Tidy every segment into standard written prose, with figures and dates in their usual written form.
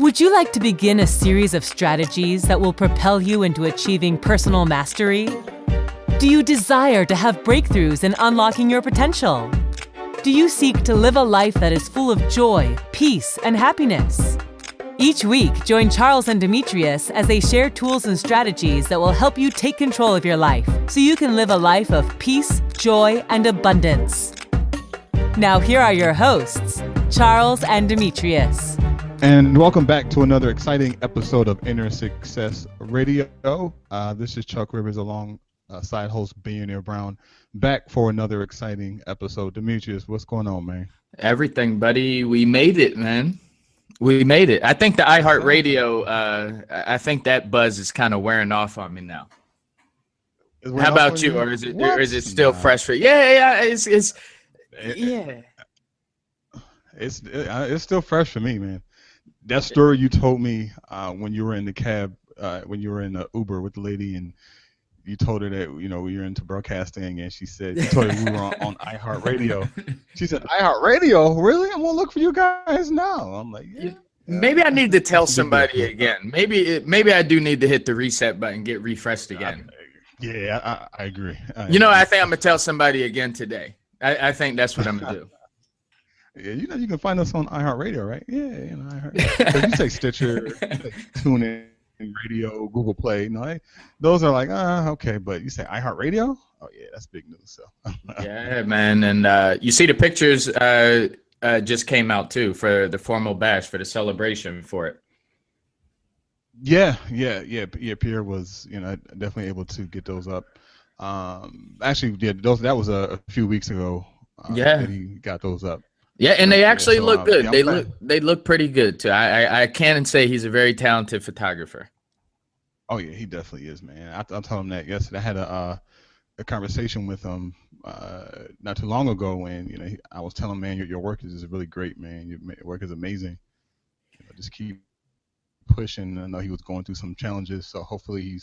Would you like to begin a series of strategies that will propel you into achieving personal mastery? Do you desire to have breakthroughs in unlocking your potential? Do you seek to live a life that is full of joy, peace, and happiness? Each week, join Charles and Demetrius as they share tools and strategies that will help you take control of your life so you can live a life of peace, joy, and abundance. Now here are your hosts, Charles and Demetrius. And welcome back to another exciting episode of Inner Success Radio. This is Chuck Rivers alongside host Billionaire Brown, back for another exciting episode. Demetrius, what's going on, man? Everything, buddy. We made it, man. We made it. I think the iHeartRadio, I think that buzz is kind of wearing off on me now. How about you? Or is it still fresh for you? Yeah, it's still fresh for me, man. That story you told me when you were in the cab, when you were in the Uber with the lady, and you told her that you're into broadcasting, and she said you told her we were on iHeartRadio. She said, iHeartRadio? Really? I'm gonna look for you guys now. I'm like, yeah. Maybe I need to tell somebody again. Maybe I do need to hit the reset button, get refreshed again. I agree. I think I'm gonna tell somebody again today. I think that's what I'm gonna do. Yeah, you can find us on iHeartRadio, right? Yeah, iHeartRadio. So you say Stitcher, TuneIn, Radio, Google Play. No, those are like, okay, but you say iHeartRadio? Oh yeah, that's big news. So. Yeah, man, and you see the pictures just came out too for the formal bash, for the celebration for it. Yeah. Pierre was, definitely able to get those up. Actually, yeah, that was a few weeks ago. That he got those up. Yeah, and they actually look good. They look pretty good too. I can say he's a very talented photographer. Oh yeah, he definitely is, man. I told him that yesterday. I had a conversation with him not too long ago when I was telling him, man, your work is really great, man. Your work is amazing. Just keep pushing. I know he was going through some challenges, so hopefully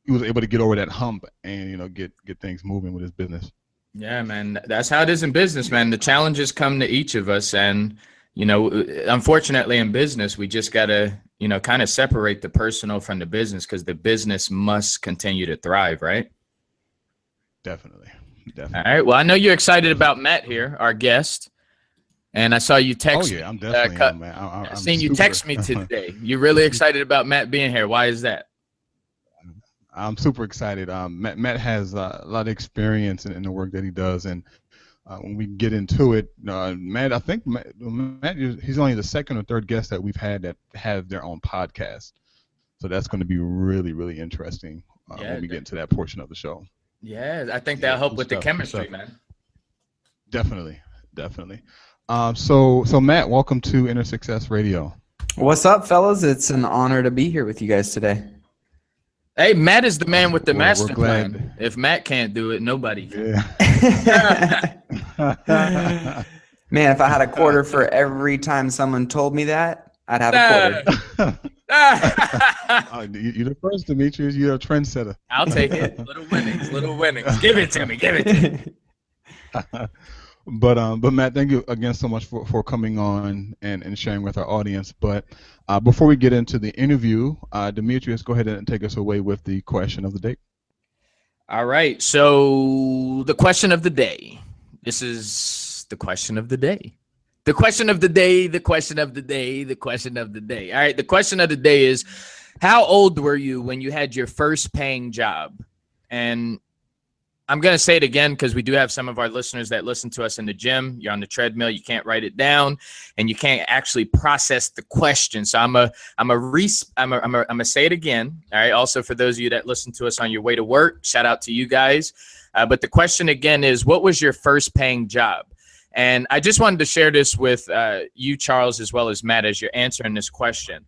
he was able to get over that hump and get things moving with his business. Yeah, man, that's how it is in business, man. The challenges come to each of us, and unfortunately in business we just gotta kind of separate the personal from the business, because the business must continue to thrive, right? Definitely. All right, well, I know you're excited about Matt here, our guest, and I saw you text. Oh yeah, I'm definitely man. I've seen you text me today. You're really excited about Matt being here. Why is that? I'm super excited. Matt has a lot of experience in the work that he does, and when we get into it, Matt, I think Matt, he's only the second or third guest that we've had that have their own podcast. So that's going to be really, really interesting when we get into that portion of the show. Yeah, I think that'll help with the chemistry, man. Definitely. So Matt, welcome to Inner Success Radio. What's up, fellas? It's an honor to be here with you guys today. Hey, Matt is the man with the master plan. If Matt can't do it, nobody can. Yeah. Man, if I had a quarter for every time someone told me that, I'd have a quarter. You're the first, Demetrius. You're a trendsetter. I'll take it. Little winnings. Give it to me. But Matt, thank you again so much for coming on and sharing with our audience. But before we get into the interview, Demetrius, go ahead and take us away with the question of the day. All right. So the question of the day. This is the question of the day. The question of the day. The question of the day. The question of the day. All right. The question of the day is, how old were you when you had your first paying job? And I'm going to say it again because we do have some of our listeners that listen to us in the gym. You're on the treadmill. You can't write it down, and you can't actually process the question. So I'm gonna say it again. All right. Also, for those of you that listen to us on your way to work, shout out to you guys. But the question again is, what was your first paying job? And I just wanted to share this with you, Charles, as well as Matt, as you're answering this question.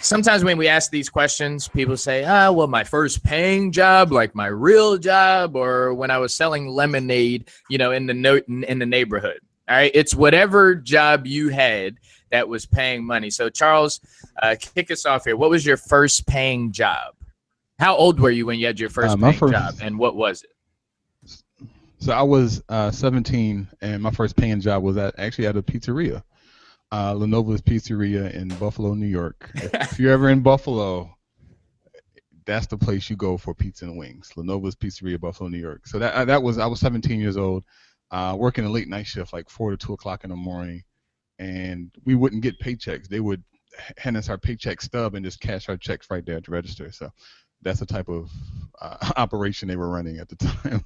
Sometimes when we ask these questions, people say, well, my first paying job, like my real job, or when I was selling lemonade, in the neighborhood. All right. It's whatever job you had that was paying money. So Charles, kick us off here. What was your first paying job? How old were you when you had your first paying job, and what was it? So I was 17, and my first paying job was actually at a pizzeria. Lenovo's Pizzeria in Buffalo, New York. If you're ever in Buffalo, that's the place you go for pizza and wings. Lenovo's Pizzeria, Buffalo, New York. So I was 17 years old, working a late night shift, like 4 to 2 o'clock in the morning, and we wouldn't get paychecks. They would hand us our paycheck stub and just cash our checks right there at the register. So that's the type of operation they were running at the time.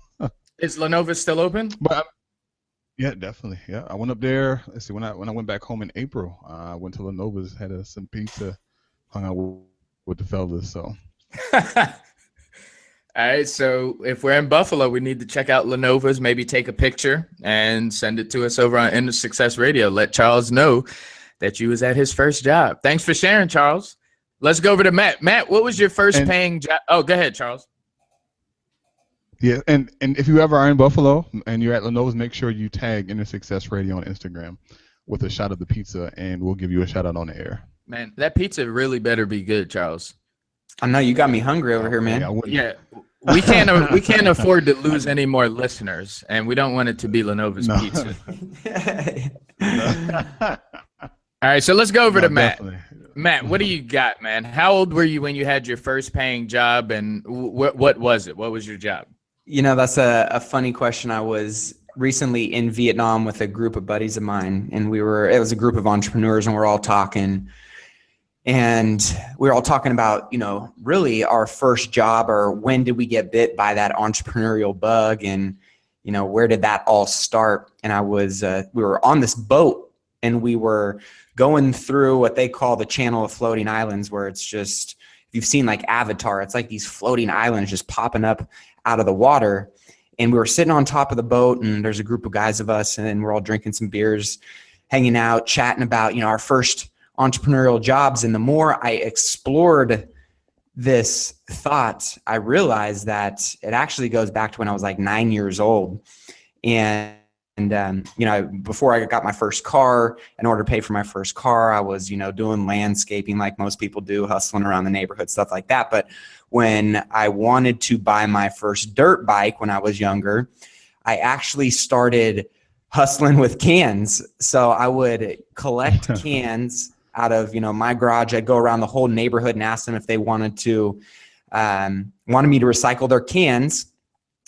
Is Lenovo still open? But yeah, definitely. Yeah, I went up there. Let's see, when I went back home in April, I went to Lenovo's, had some pizza, hung out with the fellas. So. All right, so if we're in Buffalo, we need to check out Lenovo's, maybe take a picture and send it to us over on End of Success Radio. Let Charles know that you was at his first job. Thanks for sharing, Charles. Let's go over to Matt. Matt, what was your first paying job? Oh, go ahead, Charles. Yeah, and if you ever are in Buffalo and you're at Lenovo's, make sure you tag Inner Success Radio on Instagram with a shot of the pizza, and we'll give you a shout out on the air. Man, that pizza really better be good, Charles. I know you got me hungry over here, man. Yeah, we can't afford to lose any more listeners, and we don't want it to be Lenovo's pizza. All right, so let's go over to Matt. Definitely. Matt, what do you got, man? How old were you when you had your first paying job, and what was it? What was your job? You know, that's a funny question. I was recently in Vietnam with a group of buddies of mine, and it was a group of entrepreneurs, and we're all talking. And we were all talking about, really our first job, or when did we get bit by that entrepreneurial bug, and, where did that all start? And we were on this boat, and we were going through what they call the Channel of Floating Islands, where it's just, if you've seen like Avatar, it's like these floating islands just popping up out of the water. And we were sitting on top of the boat, and there's a group of guys of us, and we're all drinking some beers, hanging out, chatting about, our first entrepreneurial jobs. And the more I explored this thought, I realized that it actually goes back to when I was like 9 years old. And before I got my first car, in order to pay for my first car, I was, doing landscaping like most people do, hustling around the neighborhood, stuff like that. But when I wanted to buy my first dirt bike when I was younger, I actually started hustling with cans. So I would collect cans out of, my garage. I'd go around the whole neighborhood and ask them if they wanted me to recycle their cans.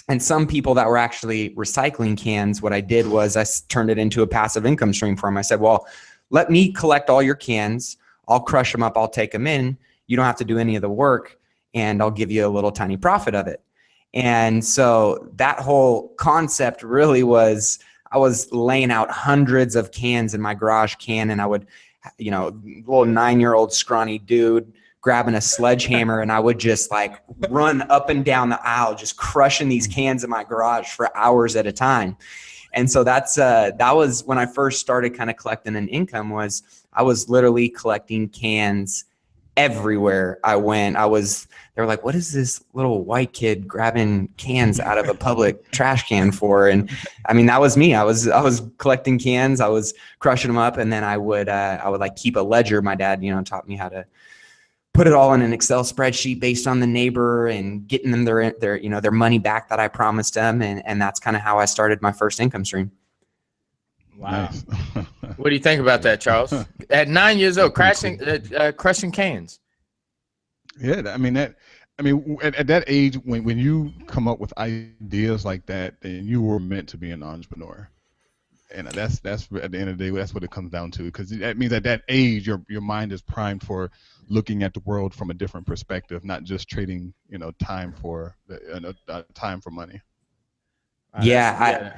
And some people that were actually recycling cans, what I did was I turned it into a passive income stream for them. I said, well, let me collect all your cans. I'll crush them up. I'll take them in. You don't have to do any of the work, and I'll give you a little tiny profit of it. And so that whole concept really was, I was laying out hundreds of cans in my garage can, and I would, little 9-year-old scrawny dude grabbing a sledgehammer, and I would just like run up and down the aisle, just crushing these cans in my garage for hours at a time. And so that was when I first started kind of collecting an income. I was literally collecting cans everywhere I went. They were like, what is this little white kid grabbing cans out of a public trash can for? And I mean, that was me. I was collecting cans. I was crushing them up. And then I would like keep a ledger. My dad, taught me how to put it all in an Excel spreadsheet based on the neighbor and getting them their money back that I promised them. And that's kind of how I started my first income stream. Wow. Nice. What do you think about that, Charles? At 9 years old, crushing cans. Yeah, at that age, when you come up with ideas like that, then you were meant to be an entrepreneur. And that's at the end of the day, that's what it comes down to, because that means at that age, your mind is primed for looking at the world from a different perspective, not just trading, time for money. I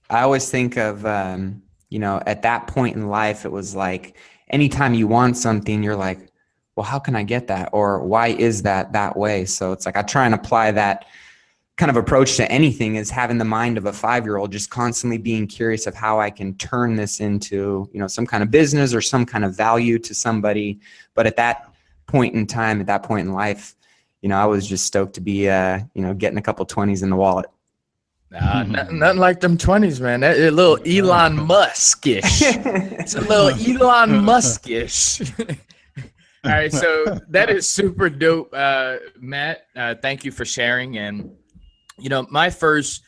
always think of, at that point in life, it was like anytime you want something, you're like, well, how can I get that? Or why is that way? So it's like I try and apply that kind of approach to anything, is having the mind of a 5-year-old, just constantly being curious of how I can turn this into, some kind of business or some kind of value to somebody. But at that point in time, at that point in life, I was just stoked to be, getting a couple 20s in the wallet. Nothing like them 20s, man. That a little Elon Musk-ish. It's a little Elon Musk-ish. All right, so that is super dope, Matt. Thank you for sharing. And my first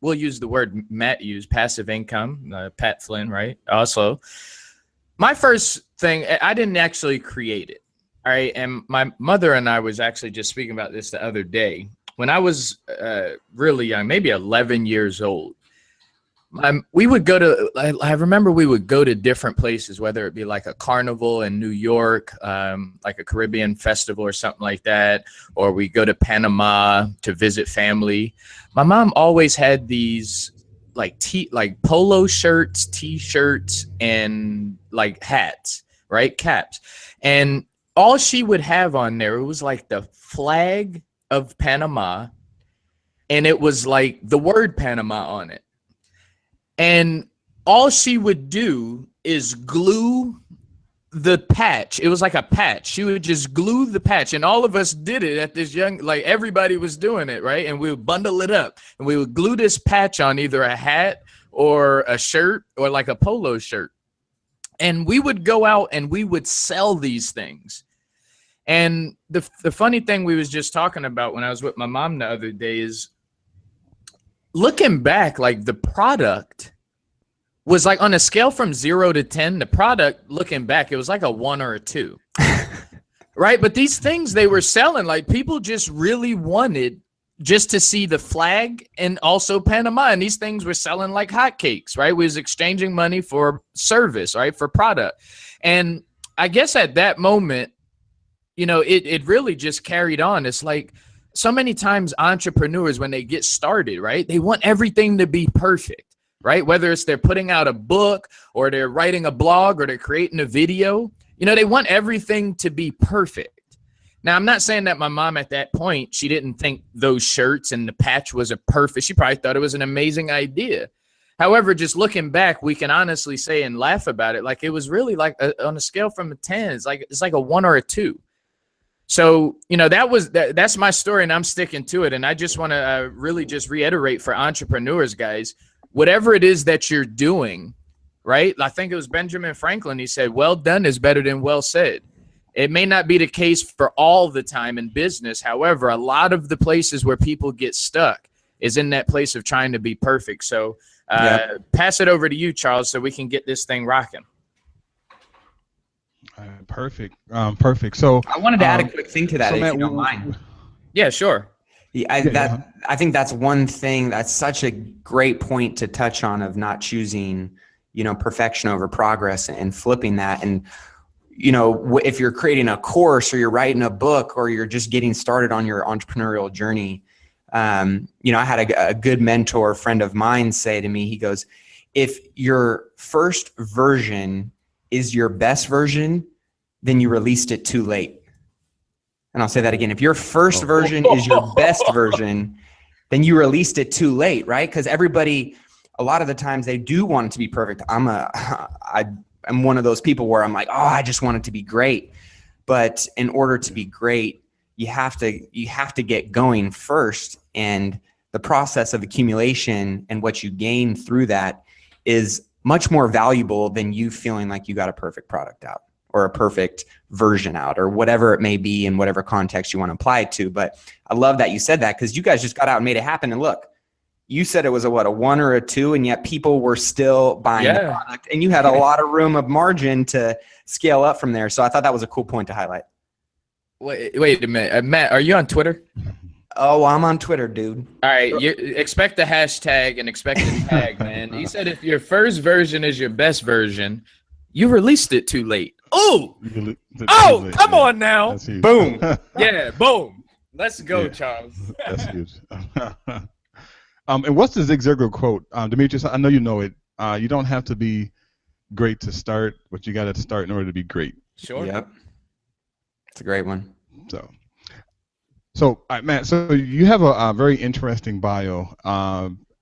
we'll use the word Matt used, passive income, Pat Flynn, right? Also, my first thing, I didn't actually create it. All right. And my mother and I was actually just speaking about this the other day. When I was really young, maybe 11 years old, we would go to, I remember we would go to different places, whether it be like a carnival in New York, like a Caribbean festival or something like that, or we go to Panama to visit family. My mom always had these like polo shirts, T-shirts, and like hats, right? Caps. And all she would have on there, it was like the flag of Panama, and it was like the word Panama on it. And all she would do is glue the patch. It was like a patch. She would just glue the patch. And all of us did it at this young, like everybody was doing it, right? And we would bundle it up and we would glue this patch on either a hat or a shirt or like a polo shirt. And we would go out and we would sell these things. And the funny thing we was just talking about when I was with my mom the other day is looking back, like the product was like on a scale from 0 to 10, the product looking back, it was like a 1 or a 2. Right? But these things they were selling, like people just really wanted just to see the flag and also Panama. And these things were selling like hotcakes, right? We was exchanging money for service, right? For product. And I guess at that moment, you know, it really just carried on. It's like so many times entrepreneurs, when they get started, right, they want everything to be perfect, right? Whether it's they're putting out a book or they're writing a blog or they're creating a video, you know, they want everything to be perfect. Now, I'm not saying that my mom at that point, she didn't think those shirts and the patch was a perfect, she probably thought it was an amazing idea. However, just looking back, we can honestly say and laugh about it. Like it was really like on a scale from a 10, it's like a 1 or a 2. So, you know, that's my story and I'm sticking to it. And I just want to really just reiterate for entrepreneurs, guys, whatever it is that you're doing, right? I think it was Benjamin Franklin. He said, well done is better than well said. It may not be the case for all the time in business. However, a lot of the places where people get stuck is in that place of trying to be perfect. So pass it over to you, Charles, so we can get this thing rocking. Perfect. Perfect. So I wanted to add a quick thing to that, so if Matt, you don't mind. Yeah, sure. I think that's one thing that's such a great point to touch on, of not choosing, you know, perfection over progress and flipping that. And, you know, if you're creating a course or you're writing a book or you're just getting started on your entrepreneurial journey, you know, I had a good mentor, friend of mine, say to me, he goes, if your first version is your best version, then you released it too late. And I'll say that again. If your first version is your best version, then you released it too late, right? Because everybody, a lot of the times they do want it to be perfect. I'm one of those people where I'm like, oh, I just want it to be great. But in order to be great, you have to get going first. And the process of accumulation and what you gain through that is much more valuable than you feeling like you got a perfect product out or a perfect version out or whatever it may be in whatever context you want to apply it to. But I love that you said that, because you guys just got out and made it happen. And look, you said it was a 1 or a 2, and yet people were still buying the product, and you had a lot of room of margin to scale up from there. So I thought that was a cool point to highlight. Wait a minute. Matt, are you on Twitter? Oh, I'm on Twitter, dude. All right, you expect the hashtag and expect the tag, man. He said if your first version is your best version, you released it too late. Oh, come on now. Boom. Yeah, boom. Let's go, Charles. That's huge. And what's the Zig Ziglar quote? Demetrius, I know you know it. You don't have to be great to start, but you got to start in order to be great. Sure. Yep. It's a great one. So Matt, so you have a very interesting bio.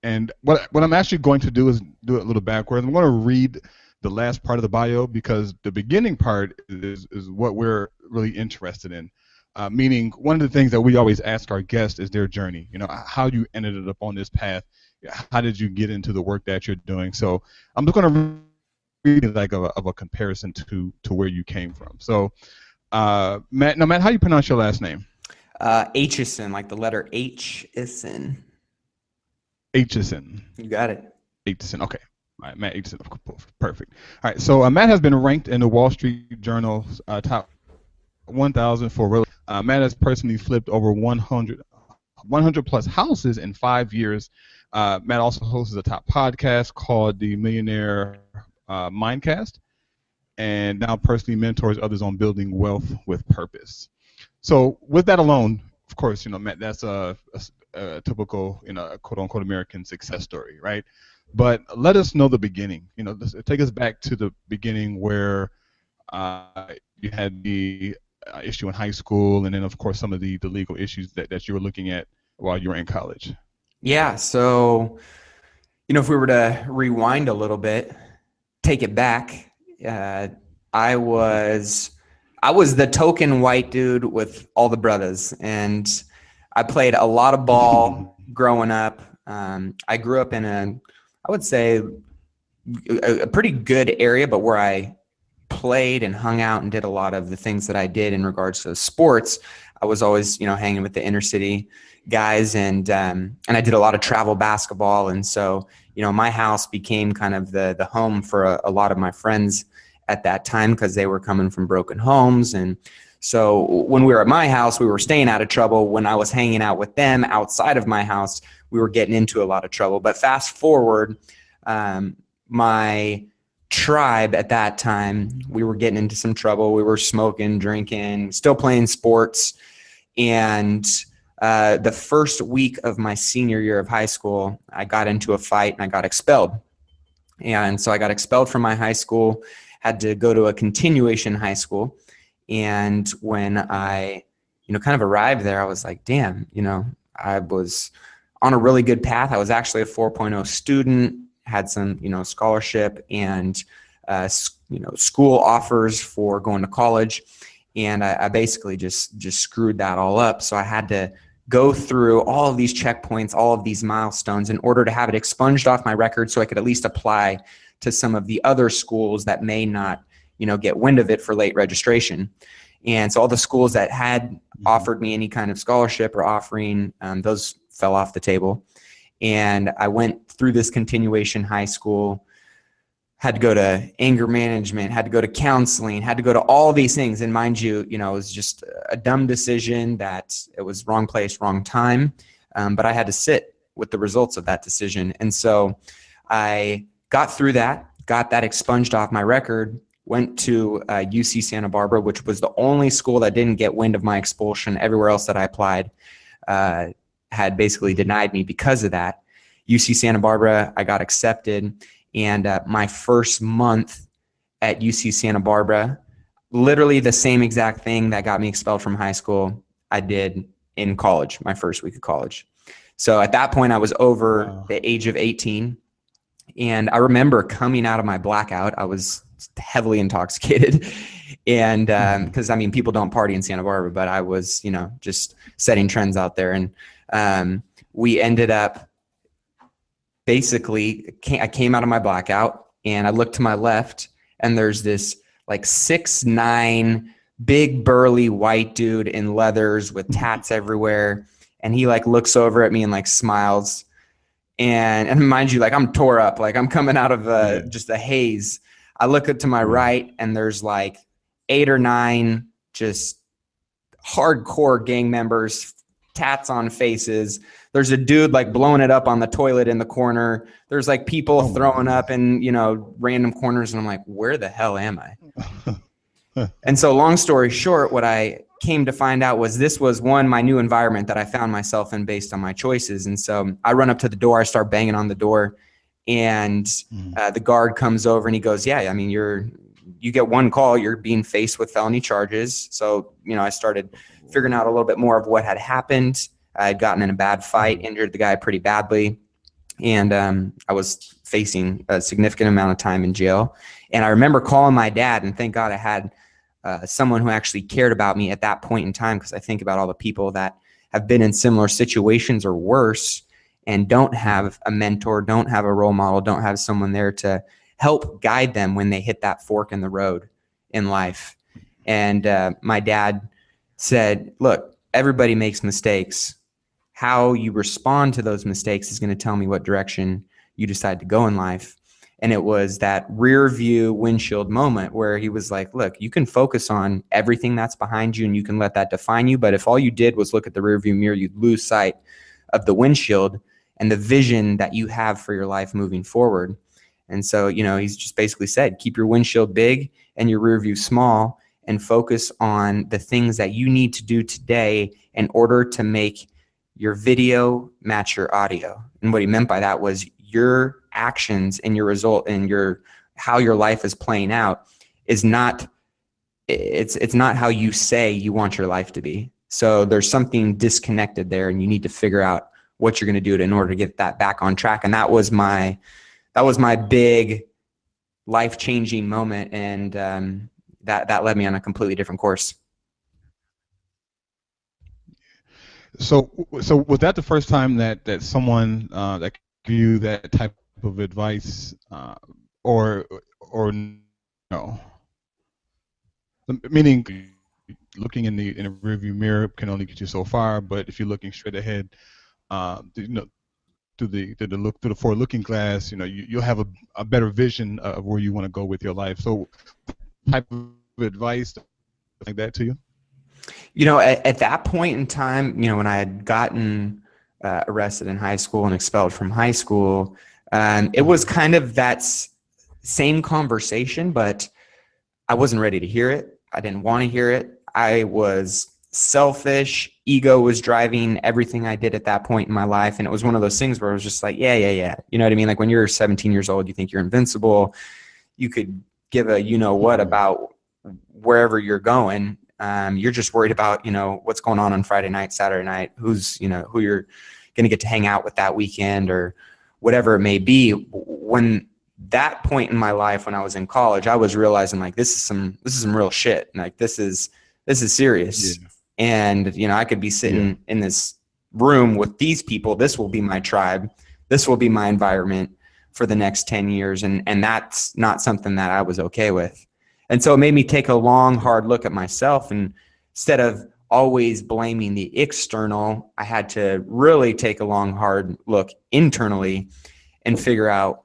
And what I'm actually going to do is do it a little backwards. I'm going to read the last part of the bio, because the beginning part is what we're really interested in. Meaning, one of the things that we always ask our guests is their journey. You know, how you ended up on this path. How did you get into the work that you're doing? So I'm just going to read like of a comparison to where you came from. So Matt, how do you pronounce your last name? Aitchison, like the letter Aitchison. Aitchison. You got it. Aitchison. Okay. All right, Matt Aitchison. Perfect. All right. So Matt has been ranked in the Wall Street Journal's top 1,000 for real. Matt has personally flipped over 100 plus houses in 5 years. Matt also hosts a top podcast called the Millionaire Mindcast, and now personally mentors others on building wealth with purpose. So with that alone, of course, Matt, that's a typical, quote unquote American success story, right? But let us know the beginning. Take us back to the beginning where you had the issue in high school, and then of course some of the legal issues that you were looking at while you were in college. Yeah. So, if we were to rewind a little bit, take it back, I was the token white dude with all the brothers, and I played a lot of ball growing up. I grew up in I would say a pretty good area, but where I played and hung out and did a lot of the things that I did in regards to sports, I was always, hanging with the inner city guys, and I did a lot of travel basketball. And so, my house became kind of the home for a lot of my friends at that time, because they were coming from broken homes. And so when we were at my house, we were staying out of trouble. When I was hanging out with them outside of my house, we were getting into a lot of trouble. But fast forward, my tribe at that time, we were getting into some trouble. We were smoking, drinking, still playing sports. And the first week of my senior year of high school, I got into a fight and I got expelled. And so I got expelled from my high school, had to go to a continuation high school. And when I, kind of arrived there, I was like, damn, I was on a really good path. I was actually a 4.0 student, had some, scholarship and, school offers for going to college. And I basically just screwed that all up. So I had to go through all of these checkpoints, all of these milestones in order to have it expunged off my record, so I could at least apply to some of the other schools that may not, get wind of it for late registration. And so all the schools that had offered me any kind of scholarship or offering, those fell off the table. And I went through this continuation high school, had to go to anger management, had to go to counseling, had to go to all these things. And mind you, it was just a dumb decision that it was wrong place, wrong time. But I had to sit with the results of that decision. And so I got through that, got that expunged off my record, went to UC Santa Barbara, which was the only school that didn't get wind of my expulsion. Everywhere else that I applied had basically denied me because of that. UC Santa Barbara, I got accepted. And my first month at UC Santa Barbara, literally the same exact thing that got me expelled from high school, I did in college, my first week of college. So at that point, I was over the age of 18. And I remember coming out of my blackout, I was heavily intoxicated. And because, people don't party in Santa Barbara, but I was, just setting trends out there. And we ended up, basically, I came out of my blackout and I looked to my left, and there's this like 6'9", big burly white dude in leathers with tats everywhere. And he like looks over at me and like smiles. And mind you, like I'm tore up, like I'm coming out of just a haze. I look up to my right, and there's like 8 or 9 just hardcore gang members, tats on faces. There's a dude like blowing it up on the toilet in the corner. There's like people throwing up in, random corners. And I'm like, where the hell am I? And so long story short, what I came to find out was this was my new environment that I found myself in based on my choices. And so I run up to the door, I start banging on the door, and the guard comes over and he goes, yeah, you get one call, you're being faced with felony charges. So, I started figuring out a little bit more of what had happened. I had gotten in a bad fight, injured the guy pretty badly, and I was facing a significant amount of time in jail. And I remember calling my dad, and thank God I had someone who actually cared about me at that point in time, because I think about all the people that have been in similar situations or worse and don't have a mentor, don't have a role model, don't have someone there to help guide them when they hit that fork in the road in life. And my dad said, look, everybody makes mistakes. how you respond to those mistakes is going to tell me what direction you decide to go in life. And it was that rear view windshield moment where he was like, look, you can focus on everything that's behind you and you can let that define you. But if all you did was look at the rear view mirror, you'd lose sight of the windshield and the vision that you have for your life moving forward. And so, he's just basically said, keep your windshield big and your rear view small and focus on the things that you need to do today in order to make your video match your audio. And what he meant by that was your actions and your result and how your life is playing out is not, it's not how you say you want your life to be. So there's something disconnected there, and you need to figure out what you're going to do in order to get that back on track. And that was my big life-changing moment. And that led me on a completely different course. So was that the first time that someone that gave you that type of advice, or no? Meaning, looking in the rearview mirror can only get you so far, but if you're looking straight ahead, through the forward-looking glass, you'll have a better vision of where you want to go with your life. So, type of advice like that to you? At that point in time, when I had gotten arrested in high school and expelled from high school, it was kind of that same conversation, but I wasn't ready to hear it. I didn't want to hear it. I was selfish. Ego was driving everything I did at that point in my life. And it was one of those things where I was just like, yeah. You know what I mean? Like when you're 17 years old, you think you're invincible. You could give a what about wherever you're going. You're just worried about, what's going on Friday night, Saturday night, who you're going to get to hang out with that weekend or whatever it may be. When that point in my life, when I was in college, I was realizing like, this is some real shit. Like this is serious. Yeah. And, I could be sitting in this room with these people. This will be my tribe. This will be my environment for the next 10 years. And that's not something that I was okay with. And so it made me take a long, hard look at myself. And instead of always blaming the external, I had to really take a long, hard look internally and figure out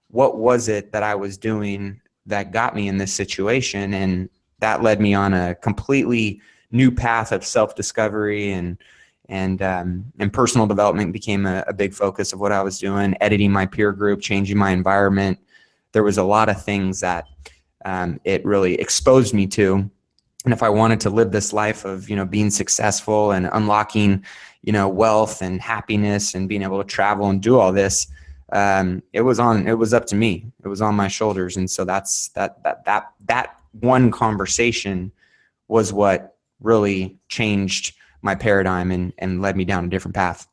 what was it that I was doing that got me in this situation. And that led me on a completely new path of self-discovery and personal development became a big focus of what I was doing, editing my peer group, changing my environment. There was a lot of things that it really exposed me to. And if I wanted to live this life of, being successful and unlocking, wealth and happiness and being able to travel and do all this, it was up to me. It was on my shoulders. And so that one conversation was what really changed my paradigm and led me down a different path.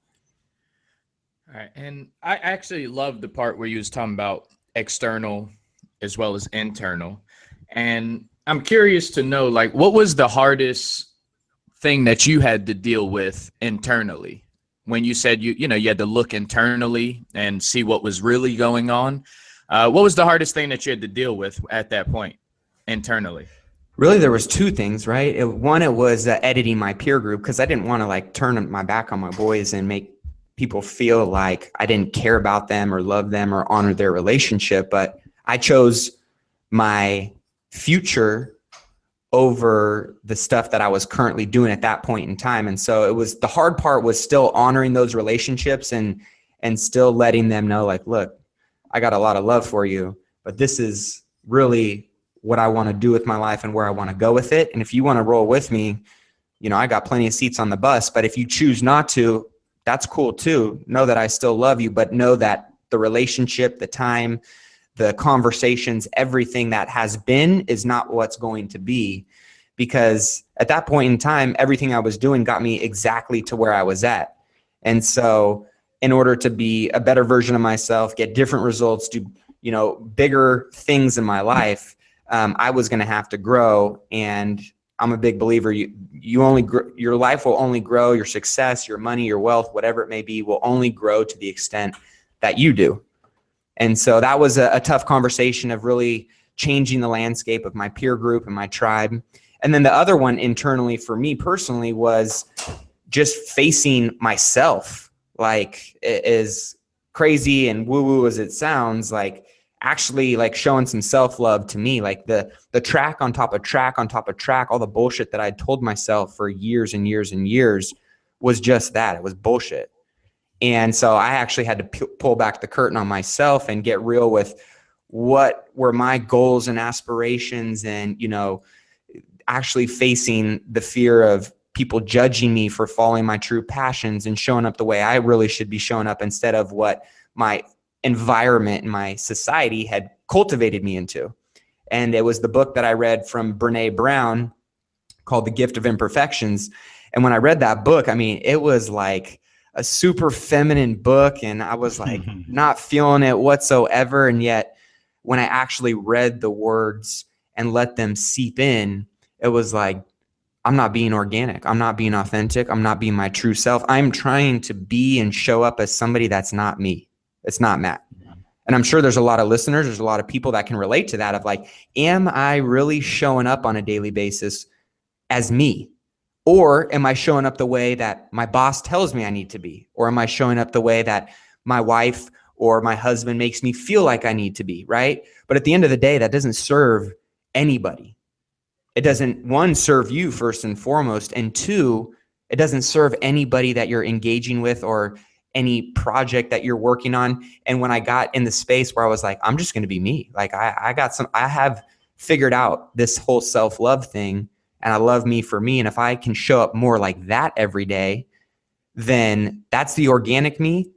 All right. And I actually love the part where you was talking about external as well as internal. And I'm curious to know, like, what was the hardest thing that you had to deal with internally when you said you had to look internally and see what was really going on? What was the hardest thing that you had to deal with at that point internally? Really, there was two things, right? One, it was editing my peer group because I didn't want to turn my back on my boys and make people feel like I didn't care about them or love them or honor their relationship. But I chose my future over the stuff that I was currently doing at that point in time. And so it was, the hard part was still honoring those relationships and still letting them know, like, look, I got a lot of love for you, but this is really what I want to do with my life and where I want to go with it. And if you want to roll with me, I got plenty of seats on the bus, but if you choose not to, that's cool too. Know that I still love you, but know that the relationship, the time, the conversations, everything that has been is not what's going to be. Because at that point in time, everything I was doing got me exactly to where I was at. And so in order to be a better version of myself, get different results, do, bigger things in my life, I was going to have to grow. And I'm a big believer. Your life will only grow. Your success, your money, your wealth, whatever it may be, will only grow to the extent that you do. And so that was a tough conversation of really changing the landscape of my peer group and my tribe. And then the other one internally for me personally was just facing myself, like, as crazy and woo woo as it sounds, like actually like showing some self-love to me, like the track on top of track on top of track, all the bullshit that I told myself for years and years and years was just that. It was bullshit. And so I actually had to pull back the curtain on myself and get real with what were my goals and aspirations, and, you know, actually facing the fear of people judging me for following my true passions and showing up the way I really should be showing up instead of what my environment and my society had cultivated me into. And it was the book that I read from Brene Brown called The Gift of Imperfections. And when I read that book, I mean, it was like a super feminine book, and I was like not feeling it whatsoever. And yet when I actually read the words and let them seep in, it was like, I'm not being organic. I'm not being authentic. I'm not being my true self. I'm trying to be and show up as somebody that's not me. It's not Matt. And I'm sure there's a lot of listeners, there's a lot of people that can relate to that, of like, am I really showing up on a daily basis as me? Or am I showing up the way that my boss tells me I need to be? Or am I showing up the way that my wife or my husband makes me feel like I need to be, right? But at the end of the day, that doesn't serve anybody. It doesn't, one, serve you first and foremost, and two, it doesn't serve anybody that you're engaging with or any project that you're working on. And when I got in the space where I was like, I'm just going to be me. Like I have figured out this whole self-love thing, and I love me for me. And if I can show up more like that every day, then that's the organic me.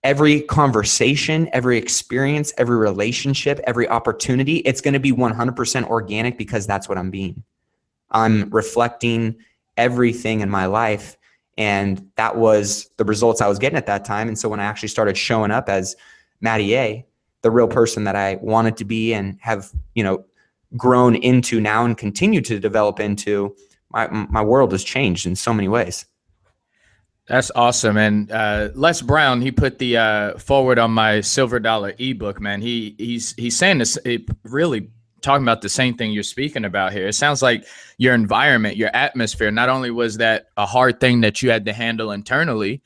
Every conversation, every experience, every relationship, every opportunity, it's going to be 100% organic, because that's what I'm being. I'm reflecting everything in my life. And that was the results I was getting at that time. And so when I actually started showing up as Matty A, the real person that I wanted to be and have, you know, grown into now and continue to develop into, my world has changed in so many ways. That's awesome. And Les Brown, he put the forward on my Silver Dollar ebook, man. He's saying this, really talking about the same thing you're speaking about here. It sounds like your environment, your atmosphere, not only was that a hard thing that you had to handle internally,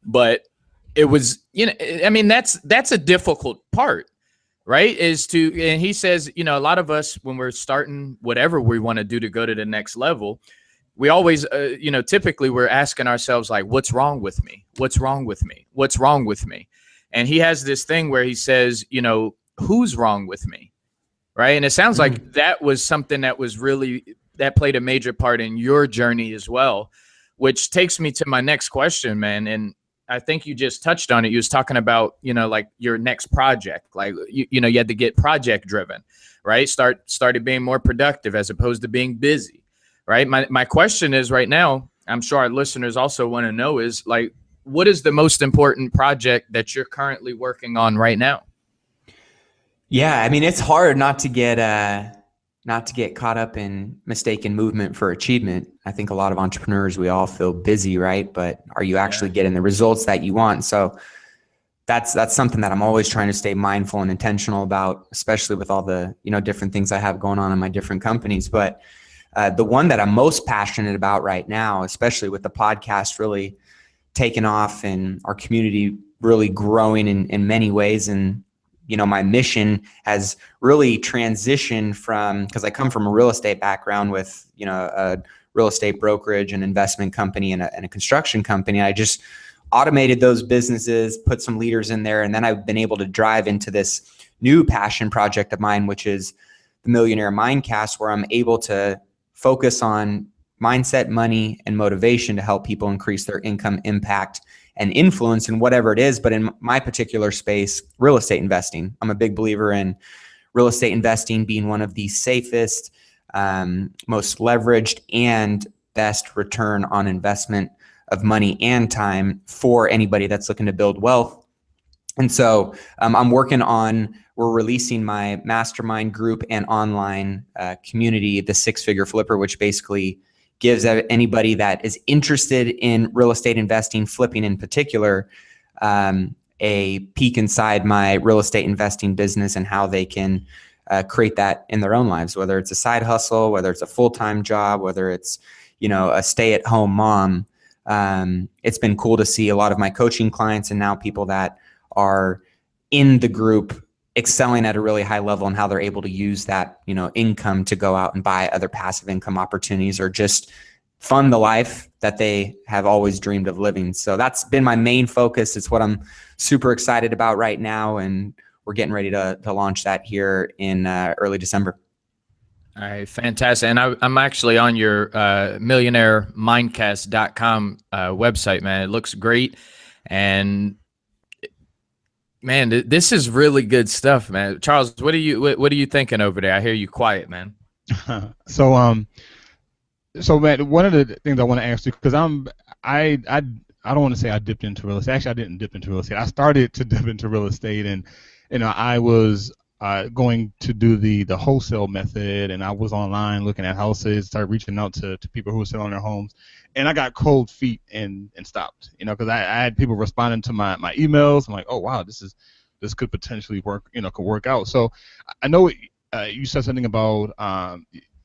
but it was, you know, I mean, that's a difficult part, right? And he says, you know, a lot of us, when we're starting whatever we want to do to go to the next level, we always, you know, typically we're asking ourselves, like, what's wrong with me? What's wrong with me? What's wrong with me? And he has this thing where he says, you know, who's wrong with me? Right. And it sounds like that was something that played a major part in your journey as well, which takes me to my next question, man. And I think you just touched on it. You was talking about, you know, like your next project, like, you know, you had to get project driven, right? Started being more productive as opposed to being busy. Right. My question is right now, I'm sure our listeners also want to know, is like, what is the most important project that you're currently working on right now? Yeah. I mean, it's hard not to get caught up in mistaken movement for achievement. I think a lot of entrepreneurs, we all feel busy, right? But are you actually getting the results that you want? So that's something that I'm always trying to stay mindful and intentional about, especially with all the, you know, different things I have going on in my different companies. But the one that I'm most passionate about right now, especially with the podcast really taking off and our community really growing in many ways. And, you know, my mission has really transitioned from, because I come from a real estate background with, you know, a real estate brokerage and investment company and a construction company. I just automated those businesses, put some leaders in there. And then I've been able to drive into this new passion project of mine, which is the Millionaire Mindcast, where I'm able to focus on mindset, money, and motivation to help people increase their income, impact, and influence in whatever it is. But in my particular space, real estate investing. I'm a big believer in real estate investing being one of the safest, most leveraged, and best return on investment of money and time for anybody that's looking to build wealth. And so we're releasing my mastermind group and online community, the Six Figure Flipper, which basically gives anybody that is interested in real estate investing, flipping in particular, a peek inside my real estate investing business and how they can create that in their own lives, whether it's a side hustle, whether it's a full-time job, whether it's, you know, a stay-at-home mom. It's been cool to see a lot of my coaching clients and now people that are in the group excelling at a really high level and how they're able to use that, income to go out and buy other passive income opportunities or just fund the life that they have always dreamed of living. So that's been my main focus. It's what I'm super excited about right now. And we're getting ready to launch that here in early December. All right, fantastic. And I'm actually on your millionairemindcast.com website, man. It looks great. And man, this is really good stuff, man. Charles, what are you thinking over there? I hear you quiet, man. So man, one of the things I want to ask you, because I don't want to say I dipped into real estate. Actually, I didn't dip into real estate. I started to dip into real estate, and I was going to do the wholesale method, and I was online looking at houses, started reaching out to people who were selling their homes, and I got cold feet and stopped, because I had people responding to my emails. I'm like, oh wow, this could potentially work, could work out. So I know you said something about a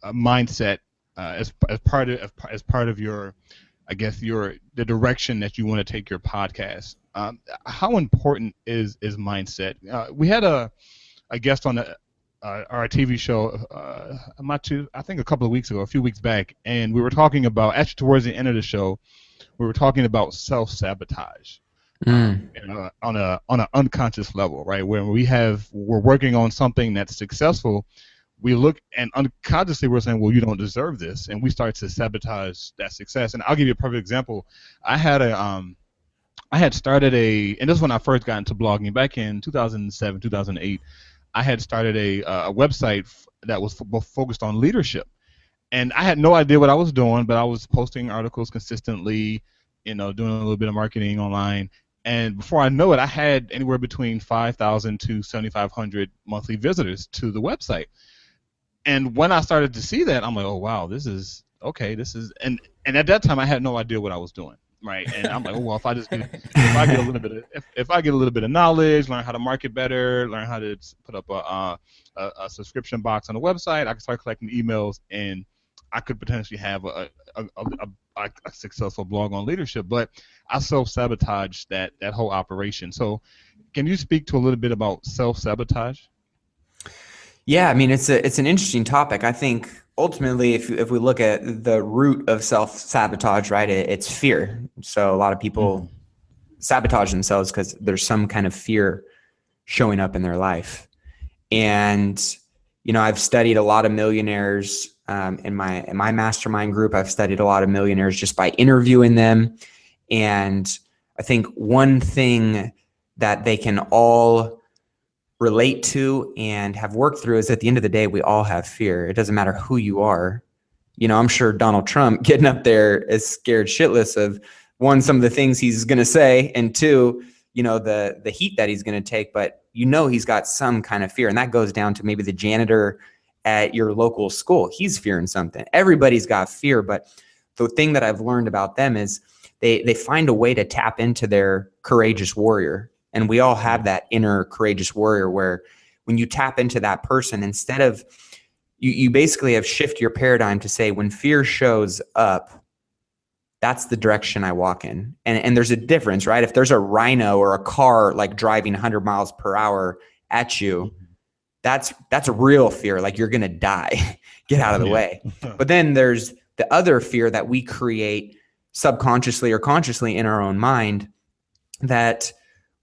mindset as part of your, I guess, the direction that you want to take your podcast. How important is mindset? We had a guest on our TV show, I think a couple of weeks ago, a few weeks back, and we were talking about, actually towards the end of the show, we were talking about self-sabotage on an unconscious level, right? Where we're working on something that's successful, we look and unconsciously we're saying, well, you don't deserve this, and we start to sabotage that success. And I'll give you a perfect example. I had started and this is when I first got into blogging back in 2007, 2008. I had started a website that was focused on leadership, and I had no idea what I was doing, but I was posting articles consistently, doing a little bit of marketing online, and before I know it, I had anywhere between 5,000 to 7,500 monthly visitors to the website. And when I started to see that, I'm like, oh wow, this is, and at that time I had no idea what I was doing. Right, and I'm like, oh well, if I get a little bit of knowledge, learn how to market better, learn how to put up a subscription box on the website, I can start collecting emails, and I could potentially have a successful blog on leadership. But I self-sabotaged that whole operation. So, can you speak to a little bit about self-sabotage? Yeah, I mean, it's an interesting topic. I think ultimately, if we look at the root of self-sabotage, right, it's fear. So a lot of people sabotage themselves because there's some kind of fear showing up in their life. And, I've studied a lot of millionaires in my mastermind group. I've studied a lot of millionaires just by interviewing them. And I think one thing that they can all relate to and have worked through is at the end of the day, we all have fear. It doesn't matter who you are. I'm sure Donald Trump getting up there is scared shitless of, one, some of the things he's going to say, and two, the heat that he's going to take, but he's got some kind of fear. And that goes down to maybe the janitor at your local school. He's fearing something. Everybody's got fear, but the thing that I've learned about them is they find a way to tap into their courageous warrior. And we all have that inner courageous warrior where when you tap into that person, instead of, you basically have shifted your paradigm to say, when fear shows up, that's the direction I walk in. And there's a difference, right? If there's a rhino or a car like driving 100 miles per hour at you, that's a real fear. Like, you're going to die. Get out of the way. But then there's the other fear that we create subconsciously or consciously in our own mind that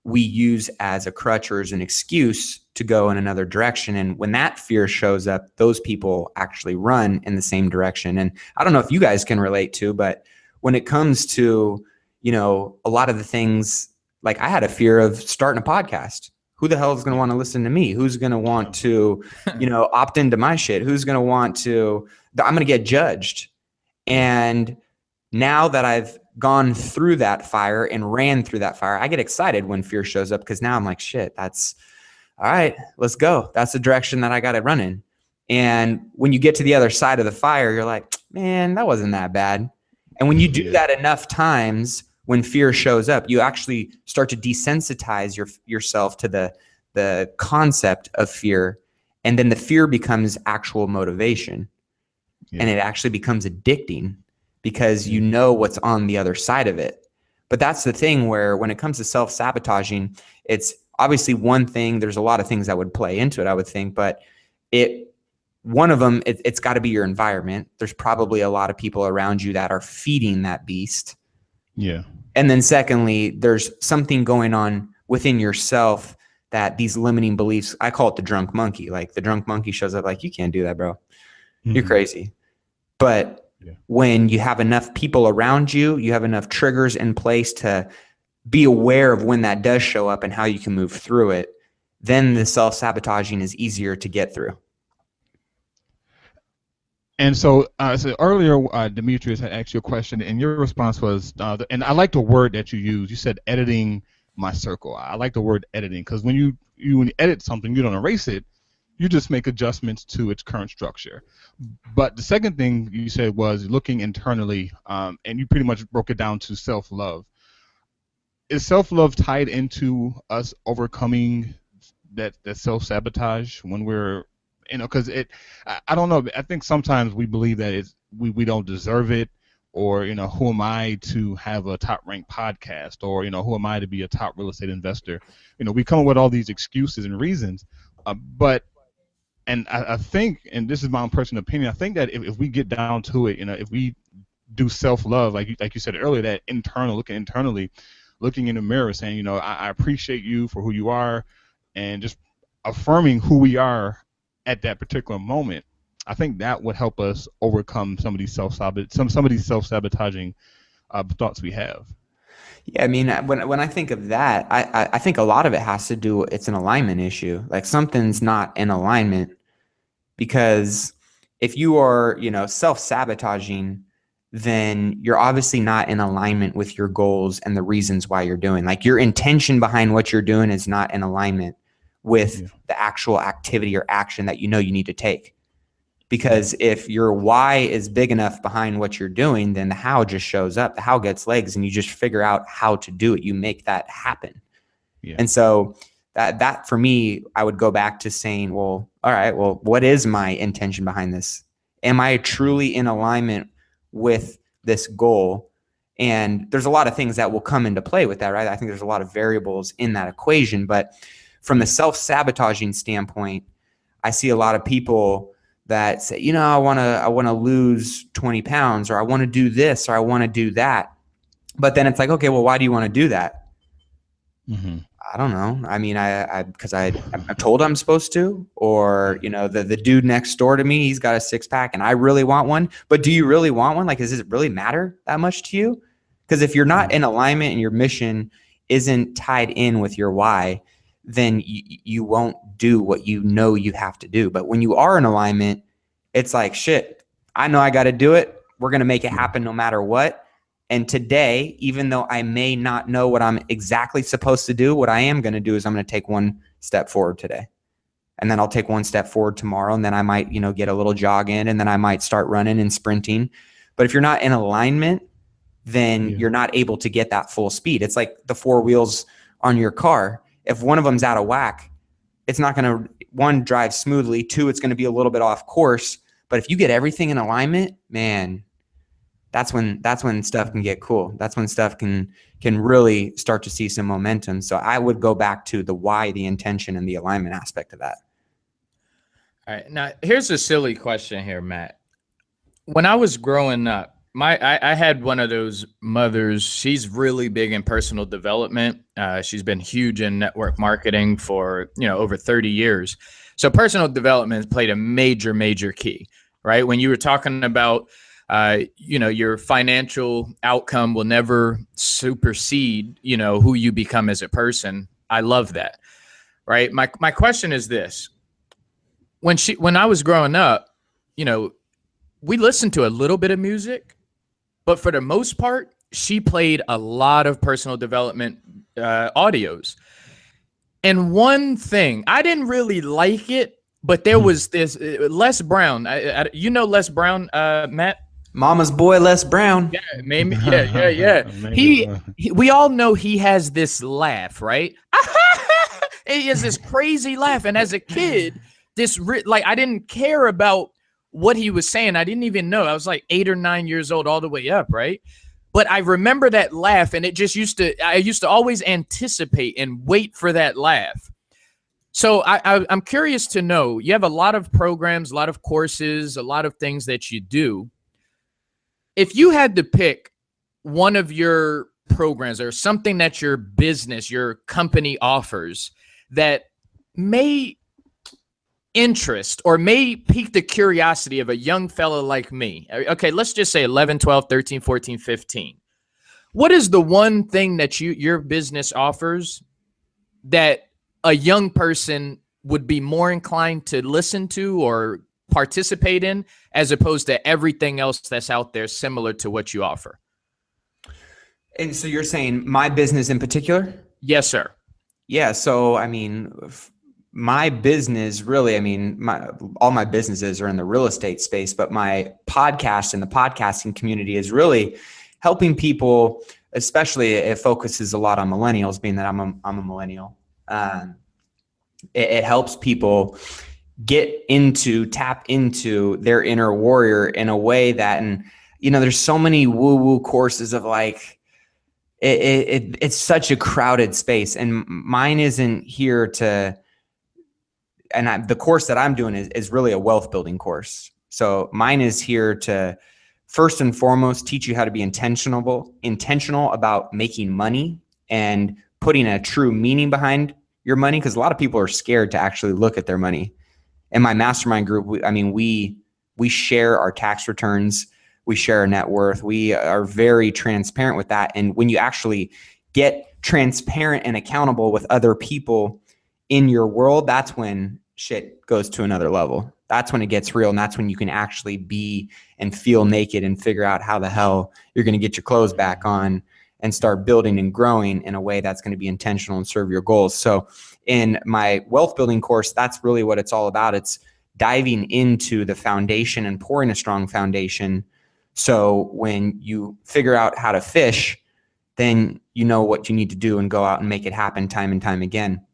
we use as a crutch or as an excuse to go in another direction. And when that fear shows up, those people actually run in the same direction. And I don't know if you guys can relate to, but when it comes to, a lot of the things, like I had a fear of starting a podcast. Who the hell is going to want to listen to me? Who's going to want to, opt into my shit? Who's going to want to, I'm going to get judged. And now that I've gone through that fire and ran through that fire, I get excited when fear shows up, because now I'm like, shit, that's all right, let's go. That's the direction that I got to run in. And when you get to the other side of the fire, you're like, man, that wasn't that bad. And when you do that enough times, when fear shows up, you actually start to desensitize yourself to the concept of fear. And then the fear becomes actual motivation. And it actually becomes addicting. because you know what's on the other side of it. But that's the thing where when it comes to self-sabotaging, it's obviously one thing. There's a lot of things that would play into it, I would think, but one of them, it's got to be your environment. There's probably a lot of people around you that are feeding that beast. Yeah. And then secondly, there's something going on within yourself that these limiting beliefs, I call it the drunk monkey. Like the drunk monkey shows up like, you can't do that, bro. You're crazy. But when you have enough people around you, you have enough triggers in place to be aware of when that does show up and how you can move through it, then the self-sabotaging is easier to get through. And so, earlier, Demetrius had asked you a question, and your response was, and I like the word that you used. You said editing my circle. I like the word editing because when you edit something, you don't erase it. You just make adjustments to its current structure. But the second thing you said was looking internally, and you pretty much broke it down to self-love. Is self-love tied into us overcoming that self-sabotage when we're, because I don't know. I think sometimes we believe that we don't deserve it, or who am I to have a top-ranked podcast, or who am I to be a top real estate investor? We come up with all these excuses and reasons, but I think, and this is my own personal opinion, I think that if we get down to it, if we do self-love, like you said earlier, that looking internally, looking in the mirror, saying, I appreciate you for who you are, and just affirming who we are at that particular moment, I think that would help us overcome some of these self-sabotaging thoughts we have. Yeah, I mean, when I think of that, I think a lot of it has to do, it's an alignment issue. Like something's not in alignment, because if you are, self-sabotaging, then you're obviously not in alignment with your goals and the reasons why you're doing. Like your intention behind what you're doing is not in alignment with the actual activity or action that you need to take. Because if your why is big enough behind what you're doing, then the how just shows up. The how gets legs, and you just figure out how to do it. You make that happen. Yeah. And so that for me, I would go back to saying, well, all right, well, what is my intention behind this? Am I truly in alignment with this goal? And there's a lot of things that will come into play with that, right? I think there's a lot of variables in that equation. But from the self-sabotaging standpoint, I see a lot of people that say, I want to lose 20 pounds, or I want to do this, or I want to do that. But then it's like, okay, well, why do you want to do that? Mm-hmm. I don't know. I mean, because I'm told I'm supposed to, or, the dude next door to me, he's got a 6-pack and I really want one. But do you really want one? Like, does it really matter that much to you? Because if you're not in alignment and your mission isn't tied in with your why, then you won't do what you have to do. But when you are in alignment, it's like, shit, I know I got to do it. We're going to make it happen no matter what. And today, even though I may not know what I'm exactly supposed to do, what I am going to do is I'm going to take one step forward today. And then I'll take one step forward tomorrow. And then I might, get a little jog in, and then I might start running and sprinting. But if you're not in alignment, then you're not able to get that full speed. It's like the 4 wheels on your car. If one of them's out of whack, it's not going to, 1, drive smoothly, 2, it's going to be a little bit off course. But if you get everything in alignment, man, that's when stuff can get cool. That's when stuff can really start to see some momentum. So I would go back to the why, the intention, and the alignment aspect of that. All right. Now, here's a silly question here, Matt. When I was growing up, I had one of those mothers. She's really big in personal development. She's been huge in network marketing for, over 30 years. So personal development played a major, major key, right? When you were talking about, your financial outcome will never supersede, who you become as a person. I love that, right? My question is this. When I was growing up, we listened to a little bit of music, but for the most part, she played a lot of personal development audios. And one thing, I didn't really like it, but there was this Les Brown. Les Brown, Matt? Mama's boy, Les Brown. Yeah, maybe. Yeah. We all know he has this laugh, right? He has this crazy laugh. And as a kid, I didn't care about what he was saying. I didn't even know. I was like 8 or 9 years old all the way up, right? But I remember that laugh, and I used to always anticipate and wait for that laugh. So I'm curious to know, you have a lot of programs, a lot of courses, a lot of things that you do. If you had to pick one of your programs or something that your business, your company offers that may interest or may pique the curiosity of a young fella like me. Okay, let's just say 11, 12, 13, 14, 15. What is the one thing that your business offers that a young person would be more inclined to listen to or participate in, as opposed to everything else that's out there similar to what you offer? And so you're saying my business in particular? Yes, sir. Yeah. So, I mean, my business really, I mean, all my businesses are in the real estate space, but my podcast and the podcasting community is really helping people, especially it focuses a lot on millennials, being that I'm a millennial. It helps people tap into their inner warrior in a way that, and there's so many woo-woo courses of like, it's such a crowded space, and mine isn't here to, the course that I'm doing is really a wealth building course. So mine is here to first and foremost teach you how to be intentional about making money and putting a true meaning behind your money, because a lot of people are scared to actually look at their money. In my mastermind group, we share our tax returns, we share our net worth, we are very transparent with that. And when you actually get transparent and accountable with other people in your world, that's when shit goes to another level. That's when it gets real, and that's when you can actually be and feel naked and figure out how the hell you're going to get your clothes back on and start building and growing in a way that's going to be intentional and serve your goals. So in my wealth building course, that's really what it's all about. It's diving into the foundation and pouring a strong foundation. So when you figure out how to fish, then you know what you need to do and go out and make it happen time and time again.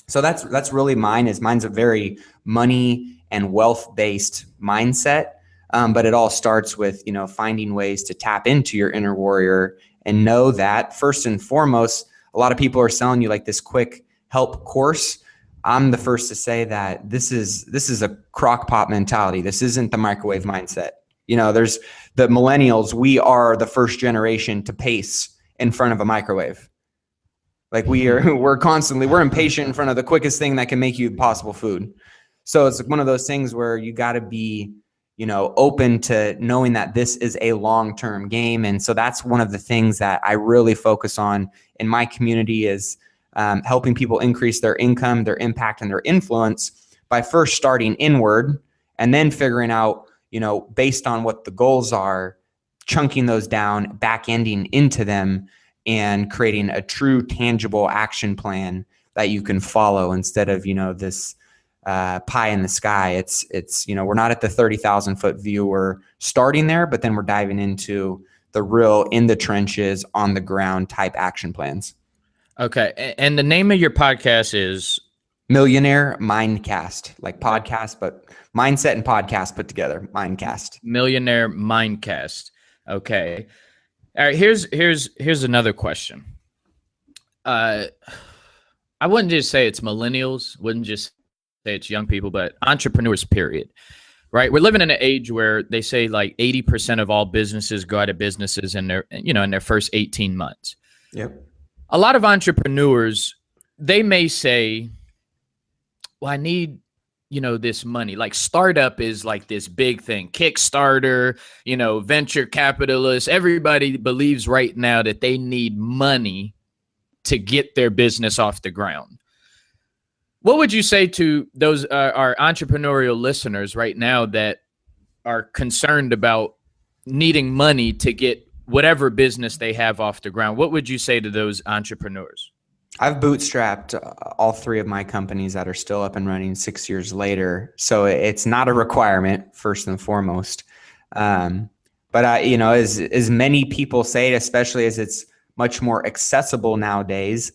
So that's really mine's a very money and wealth based mindset. But it all starts with, finding ways to tap into your inner warrior and know that first and foremost, a lot of people are selling you like this quick help course. I'm the first to say that this is a crock pot mentality. This isn't the microwave mindset. There's the millennials. We are the first generation to pace in front of a microwave. Like we're impatient in front of the quickest thing that can make you possible food. So it's one of those things where you got to be, open to knowing that this is a long-term game. And so that's one of the things that I really focus on in my community is helping people increase their income, their impact, and their influence by first starting inward and then figuring out, based on what the goals are, chunking those down, back-ending into them, and creating a true tangible action plan that you can follow instead of, this pie in the sky. It's we're not at the 30,000 foot view. We're starting there, but then we're diving into the real in the trenches, on the ground type action plans. Okay. And the name of your podcast is Millionaire Mindcast, like podcast, but mindset and podcast put together. Mindcast. Millionaire Mindcast. Okay. All right. Here's another question. I wouldn't just say it's millennials. Wouldn't just say it's young people, but entrepreneurs, period. Right. We're living in an age where they say like 80% of all businesses go out of businesses in their first 18 months. Yep. A lot of entrepreneurs, they may say, well, I need, this money. Like startup is like this big thing. Kickstarter, venture capitalists. Everybody believes right now that they need money to get their business off the ground. What would you say to those our entrepreneurial listeners right now that are concerned about needing money to get whatever business they have off the ground? What would you say to those entrepreneurs? I've bootstrapped all three of my companies that are still up and running 6 years later. So it's not a requirement, first and foremost. But as many people say, especially as it's much more accessible nowadays,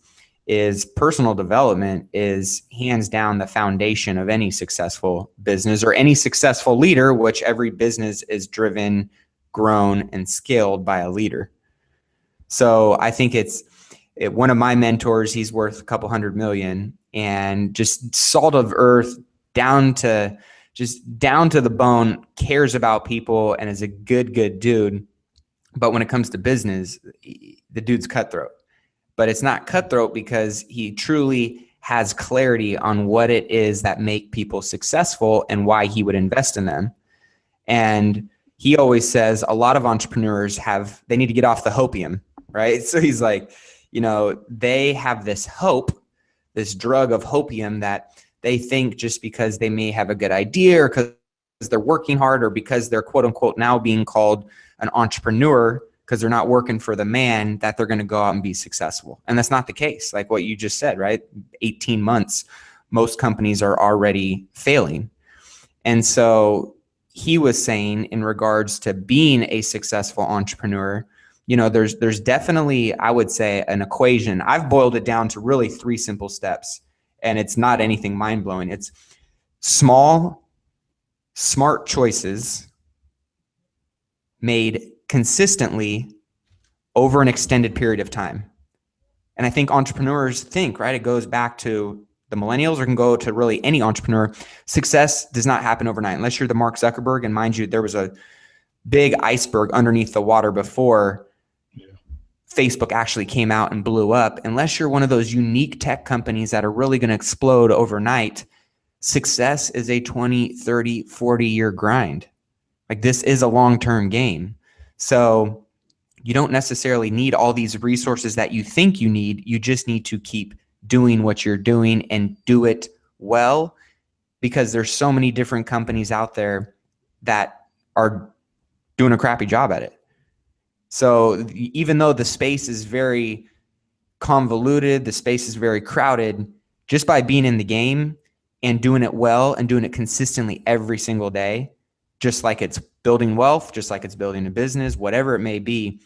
is personal development is hands down the foundation of any successful business or any successful leader, which every business is driven, grown, and scaled by a leader. So I think one of my mentors, he's worth a couple $100 million, and just salt of earth, down to the bone, cares about people and is a good dude. But when it comes to business, the dude's cutthroat. But it's not cutthroat because he truly has clarity on what it is that make people successful and why he would invest in them. And he always says a lot of entrepreneurs they need to get off the hopium, right? So he's like, they have this hope, this drug of hopium that they think just because they may have a good idea or because they're working hard or because they're quote unquote now being called an entrepreneur because they're not working for the man, that they're going to go out and be successful. And that's not the case. Like what you just said, right? 18 months, most companies are already failing. And so he was saying in regards to being a successful entrepreneur, there's definitely, I would say, an equation. I've boiled it down to really 3 simple steps, and it's not anything mind-blowing. It's small, smart choices made consistently over an extended period of time. And I think entrepreneurs think, right? It goes back to the millennials, or can go to really any entrepreneur. Success does not happen overnight unless you're the Mark Zuckerberg. And mind you, there was a big iceberg underneath the water before Facebook actually came out and blew up. Unless you're one of those unique tech companies that are really going to explode overnight, success is a 20, 30, 40-year grind. Like, this is a long-term game. So you don't necessarily need all these resources that you think you need. You just need to keep doing what you're doing and do it well, because there's so many different companies out there that are doing a crappy job at it. So even though the space is very convoluted, the space is very crowded, just by being in the game and doing it well and doing it consistently every single day, just like it's building wealth, just like it's building a business, whatever it may be,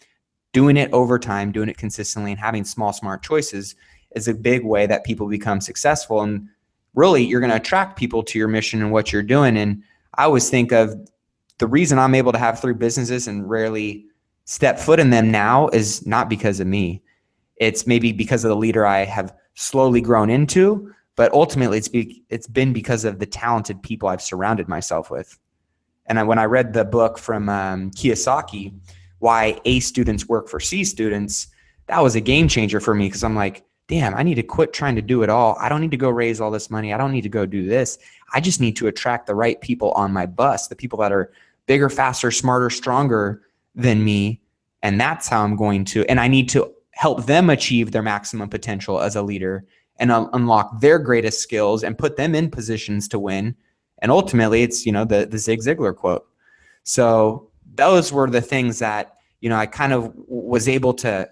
doing it over time, doing it consistently, and having small, smart choices is a big way that people become successful. And really, you're going to attract people to your mission and what you're doing. And I always think of the reason I'm able to have 3 businesses and rarely step foot in them now is not because of me. It's maybe because of the leader I have slowly grown into, but ultimately it's been because of the talented people I've surrounded myself with. And when I read the book from Kiyosaki, Why A Students Work for C Students, that was a game changer for me, because I'm like, damn, I need to quit trying to do it all. I don't need to go raise all this money. I don't need to go do this. I just need to attract the right people on my bus, the people that are bigger, faster, smarter, stronger than me. And that's how I'm going to, and I need to help them achieve their maximum potential as a leader and unlock their greatest skills and put them in positions to win. And ultimately, it's, the Zig Ziglar quote. So those were the things that, I kind of was able to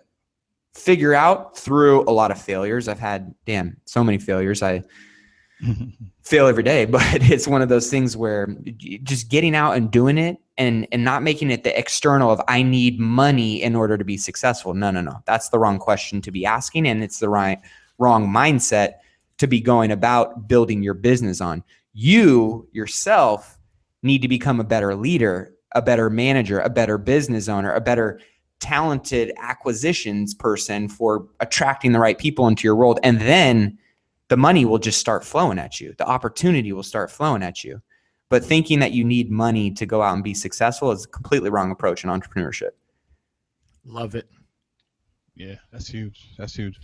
figure out through a lot of failures. I've had, so many failures. I fail every day, but it's one of those things where just getting out and doing it and not making it the external of, I need money in order to be successful. No. That's the wrong question to be asking. And it's the wrong mindset to be going about building your business on. You yourself need to become a better leader, a better manager, a better business owner, a better talented acquisitions person for attracting the right people into your world. And then the money will just start flowing at you. The opportunity will start flowing at you. But thinking that you need money to go out and be successful is a completely wrong approach in entrepreneurship. Love it. Yeah, that's huge. That's huge.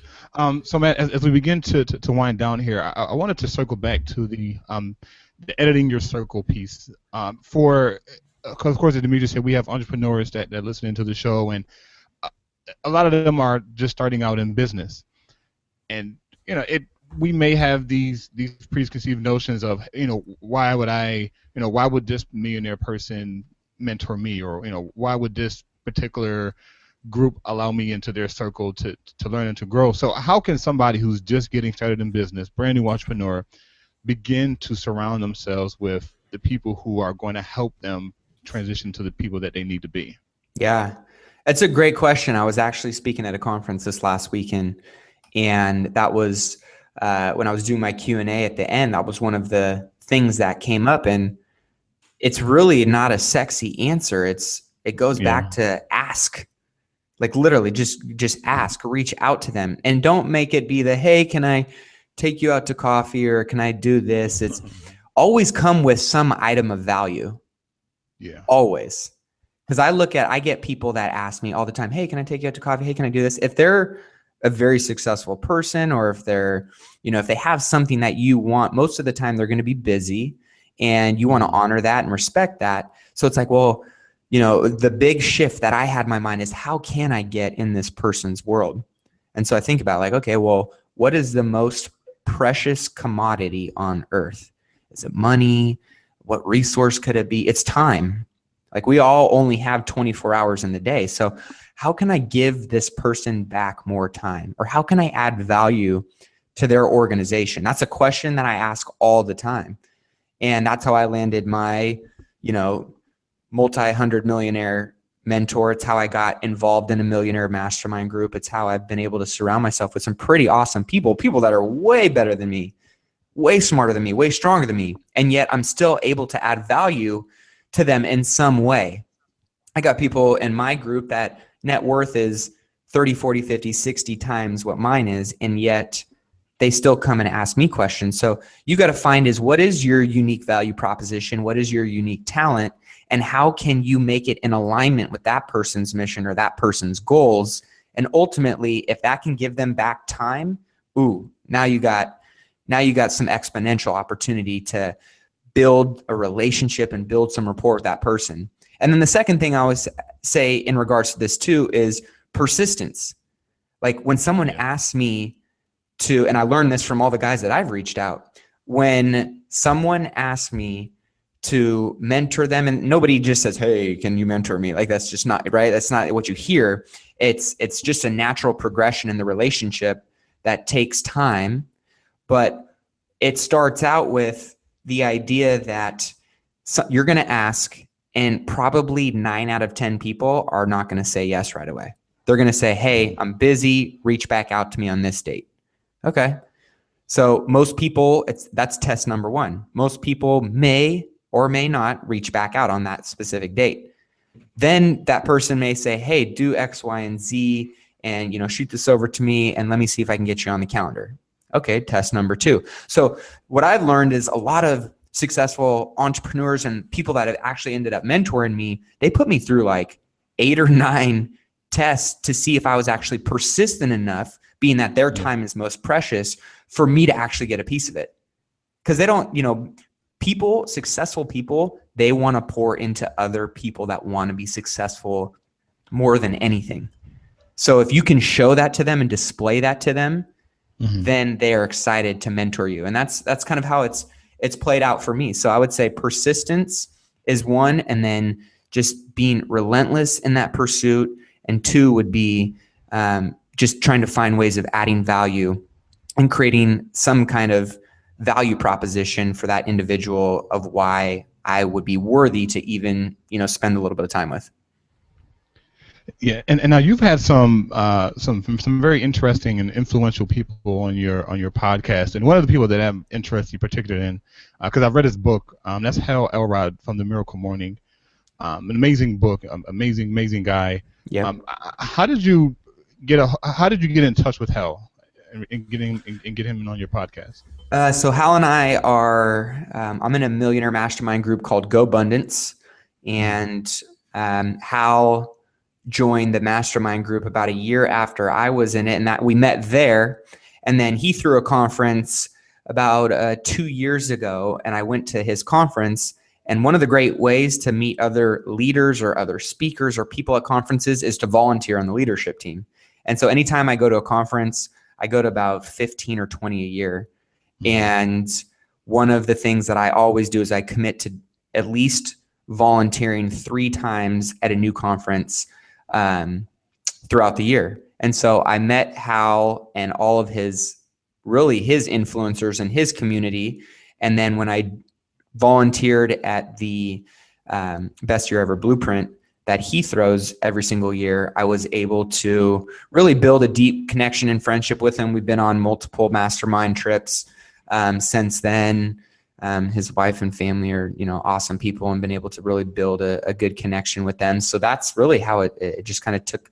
So Matt, as we begin to wind down here, I wanted to circle back to the editing your circle piece. Because of course, as Demetrius said, we have entrepreneurs that listen to the show, and a lot of them are just starting out in business, and we may have these preconceived notions of, why would this millionaire person mentor me, or why would this particular group allow me into their circle to learn and to grow. So how can somebody who's just getting started in business, brand new entrepreneur, begin to surround themselves with the people who are going to help them transition to the people that they need to be? Yeah, that's a great question. I was actually speaking at a conference this last weekend, And that was when I was doing my Q&A at the end, that was one of the things that came up. And it's really not a sexy answer. It goes back to ask. Like literally just ask, reach out to them, and don't make it be the, hey, can I take you out to coffee, or can I do this? It's always come with some item of value. Yeah. Always. Because I get people that ask me all the time, hey, can I take you out to coffee? Hey, can I do this? If they're a very successful person, or if they're, if they have something that you want, most of the time they're going to be busy, and you want to honor that and respect that. So it's like, well, the big shift that I had in my mind is, how can I get in this person's world? And so I think about like, okay, well, what is the most precious commodity on earth? Is it money? What resource could it be? It's time. Like we all only have 24 hours in the day. So how can I give this person back more time? Or how can I add value to their organization? That's a question that I ask all the time. And that's how I landed my, multi-hundred millionaire mentor. It's how I got involved in a millionaire mastermind group. It's how I've been able to surround myself with some pretty awesome people that are way better than me, way smarter than me, way stronger than me. And yet I'm still able to add value to them in some way. I got people in my group that net worth is 30, 40, 50, 60 times what mine is. And yet they still come and ask me questions. So you got to find what is your unique value proposition? What is your unique talent? And how can you make it in alignment with that person's mission or that person's goals? And ultimately, if that can give them back time, now you got some exponential opportunity to build a relationship and build some rapport with that person. And then the second thing I always say in regards to this too is persistence. Like when someone asks me to, and I learned this from all the guys that I've reached out, when someone asks me to mentor them, and nobody just says, hey, can you mentor me? Like that's just not right. That's not what you hear. It's just a natural progression in the relationship that takes time, but it starts out with the idea that you're going to ask, and probably 9 out of 10 people are not going to say yes right away. They're going to say, hey, I'm busy. Reach back out to me on this date. Okay. So most people, that's test number one. Most people may or may not reach back out on that specific date. Then that person may say, hey, do X, Y, and Z, and shoot this over to me, and let me see if I can get you on the calendar. Okay, test number 2. So what I've learned is a lot of successful entrepreneurs and people that have actually ended up mentoring me, they put me through like 8 or 9 tests to see if I was actually persistent enough, being that their time is most precious, for me to actually get a piece of it. Because they don't, successful people, they want to pour into other people that want to be successful more than anything. So if you can show that to them and display that to them, then they are excited to mentor you. And that's kind of how it's played out for me. So I would say persistence is one, and then just being relentless in that pursuit. And 2 would be just trying to find ways of adding value and creating some kind of value proposition for that individual of why I would be worthy to even, spend a little bit of time with. Yeah, and now you've had some very interesting and influential people on your podcast, and one of the people that I'm interested particularly in, because I've read his book, that's Hal Elrod from The Miracle Morning, an amazing book, amazing guy. Yeah. How did you get in touch with Hal and get him on your podcast? So Hal and I are, I'm in a millionaire mastermind group called Go Abundance, and Hal joined the mastermind group about a year after I was in it, and that we met there. And then he threw a conference about 2 years ago, and I went to his conference. And one of the great ways to meet other leaders or other speakers or people at conferences is to volunteer on the leadership team. And so anytime I go to a conference, I go to about 15 or 20 a year. And one of the things that I always do is I commit to at least volunteering 3 times at a new conference throughout the year. And so I met Hal and all of his influencers in his community. And then when I volunteered at the Best Year Ever Blueprint that he throws every single year, I was able to really build a deep connection and friendship with him. We've been on multiple mastermind trips since then. His wife and family are, awesome people, and been able to really build a good connection with them. So that's really how it just kind of took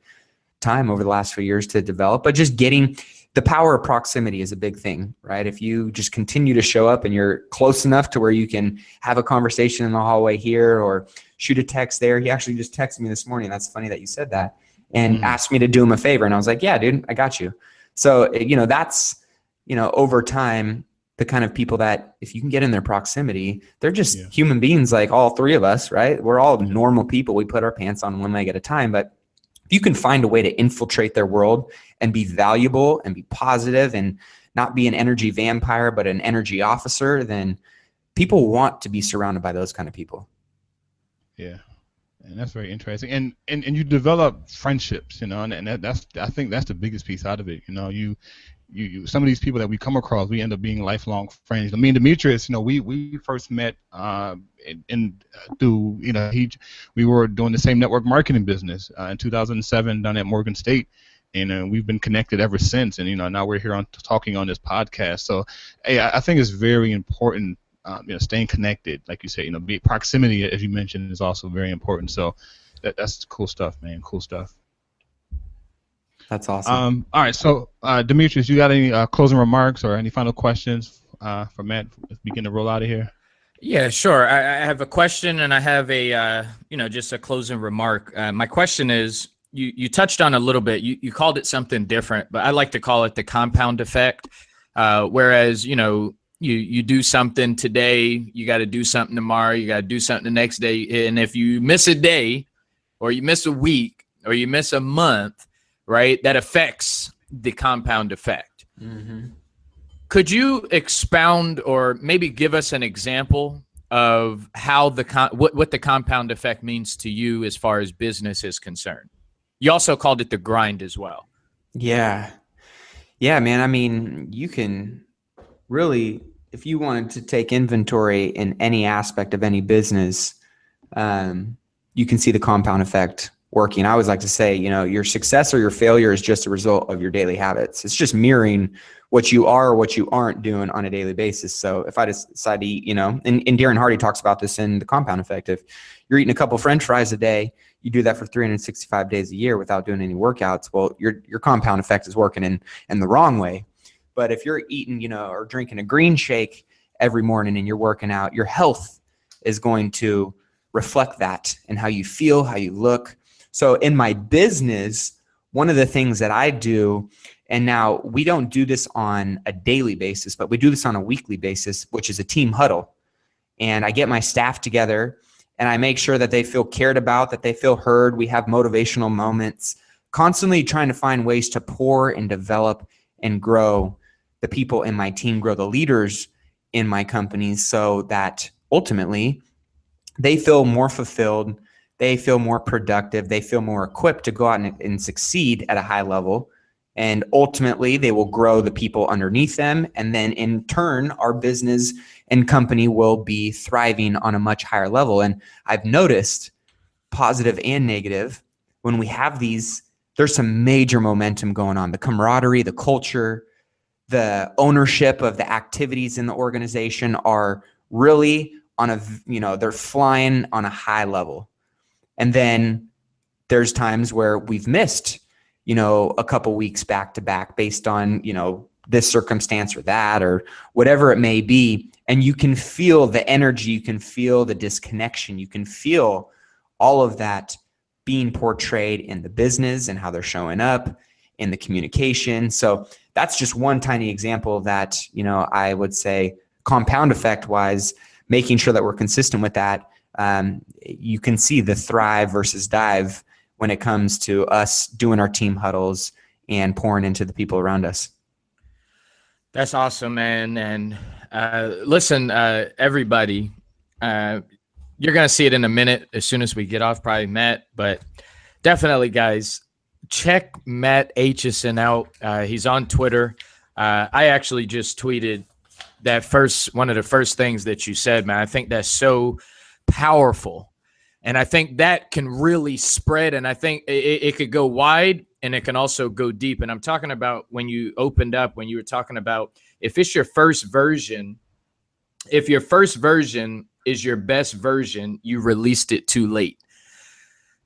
time over the last few years to develop. But just getting the power of proximity is a big thing, right? If you just continue to show up and you're close enough to where you can have a conversation in the hallway here or shoot a text there. He actually just texted me this morning. That's funny that you said that, and asked me to do him a favor. And I was like, yeah, dude, I got you. So, that's, over time, the kind of people that if you can get in their proximity, they're just human beings like all three of us, right? We're all normal people. We put our pants on one leg at a time, but if you can find a way to infiltrate their world and be valuable and be positive and not be an energy vampire, but an energy officer, then people want to be surrounded by those kind of people. Yeah. And that's very interesting. And you develop friendships, and that's, I think that's the biggest piece out of it. You some of these people that we come across, we end up being lifelong friends. I mean, Demetrius, we first met through, we were doing the same network marketing business in 2007 down at Morgan State, and we've been connected ever since. And now we're here talking on this podcast. So, hey, I think it's very important. Staying connected, like you say, proximity, as you mentioned, is also very important. So that's cool stuff, man. Cool stuff. That's awesome. All right. So, Demetrius, you got any closing remarks or any final questions for Matt as we begin to roll out of here? Yeah, sure. I have a question and I have a, just a closing remark. My question is, you touched on a little bit, you called it something different, but I like to call it the compound effect. Whereas, you do something today, you got to do something tomorrow, you got to do something the next day. And if you miss a day or you miss a week or you miss a month, right, that affects the compound effect. Mm-hmm. Could you expound or maybe give us an example of how what the compound effect means to you as far as business is concerned? You also called it the grind as well. Yeah. Yeah, man. I mean, you can really, if you wanted to take inventory in any aspect of any business, you can see the compound effect working. I always like to say, your success or your failure is just a result of your daily habits. It's just mirroring what you are or what you aren't doing on a daily basis. So if I decide to eat, and Darren Hardy talks about this in the compound effect. If you're eating a couple French fries a day, you do that for 365 days a year without doing any workouts. Well, your compound effect is working in the wrong way. But if you're eating, or drinking a green shake every morning and you're working out, your health is going to reflect that and how you feel, how you look. So in my business, one of the things that I do, and now we don't do this on a daily basis, but we do this on a weekly basis, which is a team huddle. And I get my staff together and I make sure that they feel cared about, that they feel heard. We have motivational moments, constantly trying to find ways to pour and develop and grow the people in my team, grow the leaders in my companies so that ultimately they feel more fulfilled. They feel more productive. They feel more equipped to go out and succeed at a high level. And ultimately, they will grow the people underneath them. And then in turn, our business and company will be thriving on a much higher level. And I've noticed, positive and negative, when we have these, there's some major momentum going on. The camaraderie, the culture, the ownership of the activities in the organization are really on they're flying on a high level. And then there's times where we've missed, a couple weeks back to back based on, this circumstance or that or whatever it may be. And you can feel the energy, you can feel the disconnection, you can feel all of that being portrayed in the business and how they're showing up in the communication. So that's just one tiny example that, I would say compound effect wise, making sure that we're consistent with that. You can see the thrive versus dive when it comes to us doing our team huddles and pouring into the people around us. That's awesome, man. And listen, everybody, you're going to see it in a minute as soon as we get off, probably Matt, but definitely, guys, check Matt Aitchison out. He's on Twitter. I actually just tweeted one of the first things that you said, man. I think that's so powerful And I think that can really spread. And I think it could go wide and it can also go deep. And I'm talking about when you opened up, when you were talking about if it's your first version, if your first version is your best version, you released it too late.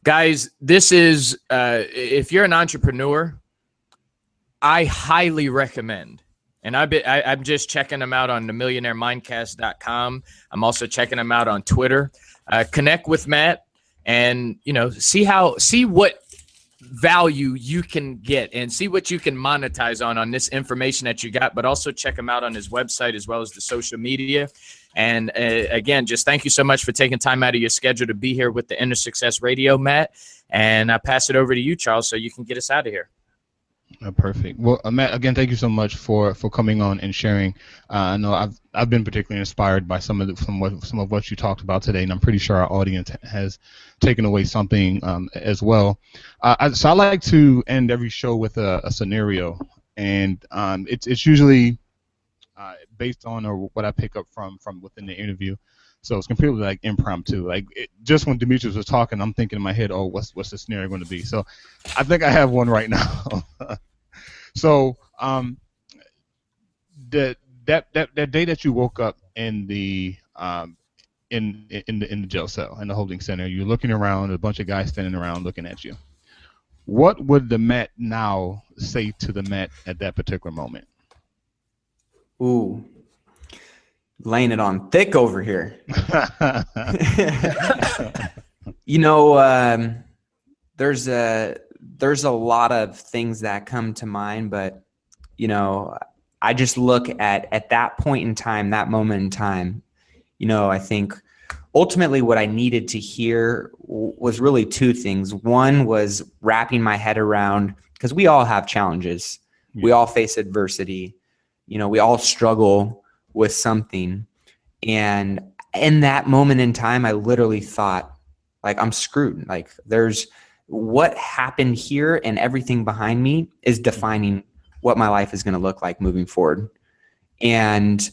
Guys, this is, if you're an entrepreneur, I highly recommend, and I'm just checking them out on themillionairemindcast.com. I'm also checking them out on Twitter. Connect with Matt and, see what value you can get and see what you can monetize on this information that you got, but also check him out on his website as well as the social media. And again, just thank you so much for taking time out of your schedule to be here with the Inner Success Radio, Matt. And I pass it over to you, Charles, so you can get us out of here. Perfect. Well, Matt, again, thank you so much for coming on and sharing. I know I've been particularly inspired by some of what you talked about today, and I'm pretty sure our audience has taken away something as well. So I like to end every show with a scenario, and it's usually based on or what I pick up from within the interview. So it's completely like impromptu. Like just when Demetrius was talking, I'm thinking in my head, oh, what's the scenario going to be? So I think I have one right now. So that day that you woke up in the in the jail cell in the holding center, you're looking around, a bunch of guys standing around looking at you. What would the Matt now say to the Matt at that particular moment? Ooh, laying it on thick over here. There's a lot of things that come to mind, but I just look at that point in time, that moment in time. I think ultimately what I needed to hear was really two things. One was wrapping my head around, because we all have challenges. Yeah. We all face adversity. We all struggle with something. And in that moment in time, I literally thought, like, I'm screwed. Like, there's what happened here and everything behind me is defining what my life is going to look like moving forward. And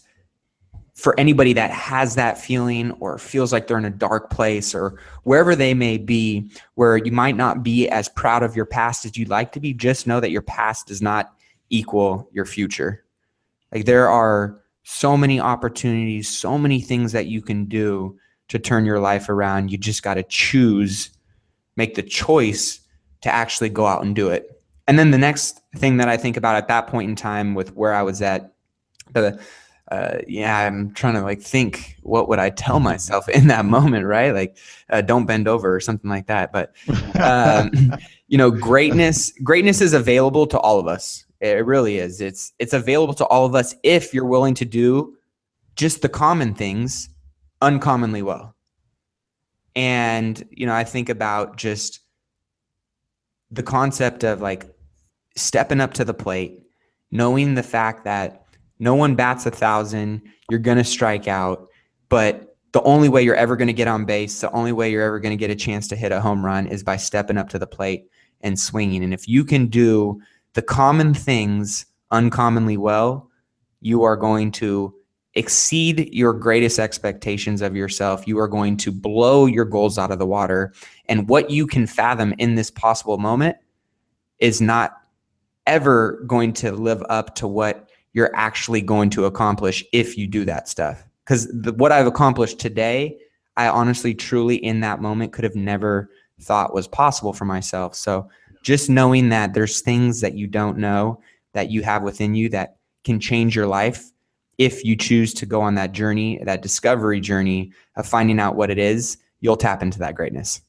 for anybody that has that feeling or feels like they're in a dark place or wherever they may be, where you might not be as proud of your past as you'd like to be, just know that your past does not equal your future. Like, there are so many opportunities, so many things that you can do to turn your life around. You just got to make the choice to actually go out and do it. And then the next thing that I think about at that point in time with where I was at, I'm trying to think, what would I tell myself in that moment, right? Like, don't bend over or something like that. But, greatness is available to all of us. It really is. It's available to all of us if you're willing to do just the common things uncommonly well. And, I think about just the concept of stepping up to the plate, knowing the fact that no one bats 1,000, you're going to strike out, but the only way you're ever going to get on base, the only way you're ever going to get a chance to hit a home run is by stepping up to the plate and swinging. And if you can do the common things uncommonly well, you are going to exceed your greatest expectations of yourself. You are going to blow your goals out of the water. And what you can fathom in this possible moment is not ever going to live up to what you're actually going to accomplish if you do that stuff. Because what I've accomplished today, I honestly, truly, in that moment could have never thought was possible for myself. So just knowing that there's things that you don't know that you have within you that can change your life if you choose to go on that journey, that discovery journey of finding out what it is, you'll tap into that greatness.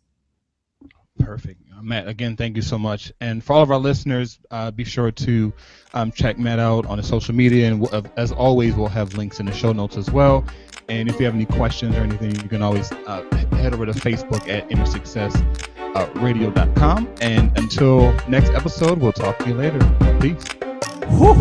Perfect. Matt, again, thank you so much. And for all of our listeners, be sure to check Matt out on his social media. And as always, we'll have links in the show notes as well. And if you have any questions or anything, you can always head over to Facebook at InnerSuccessRadio.com. And until next episode, we'll talk to you later. Peace. Whew.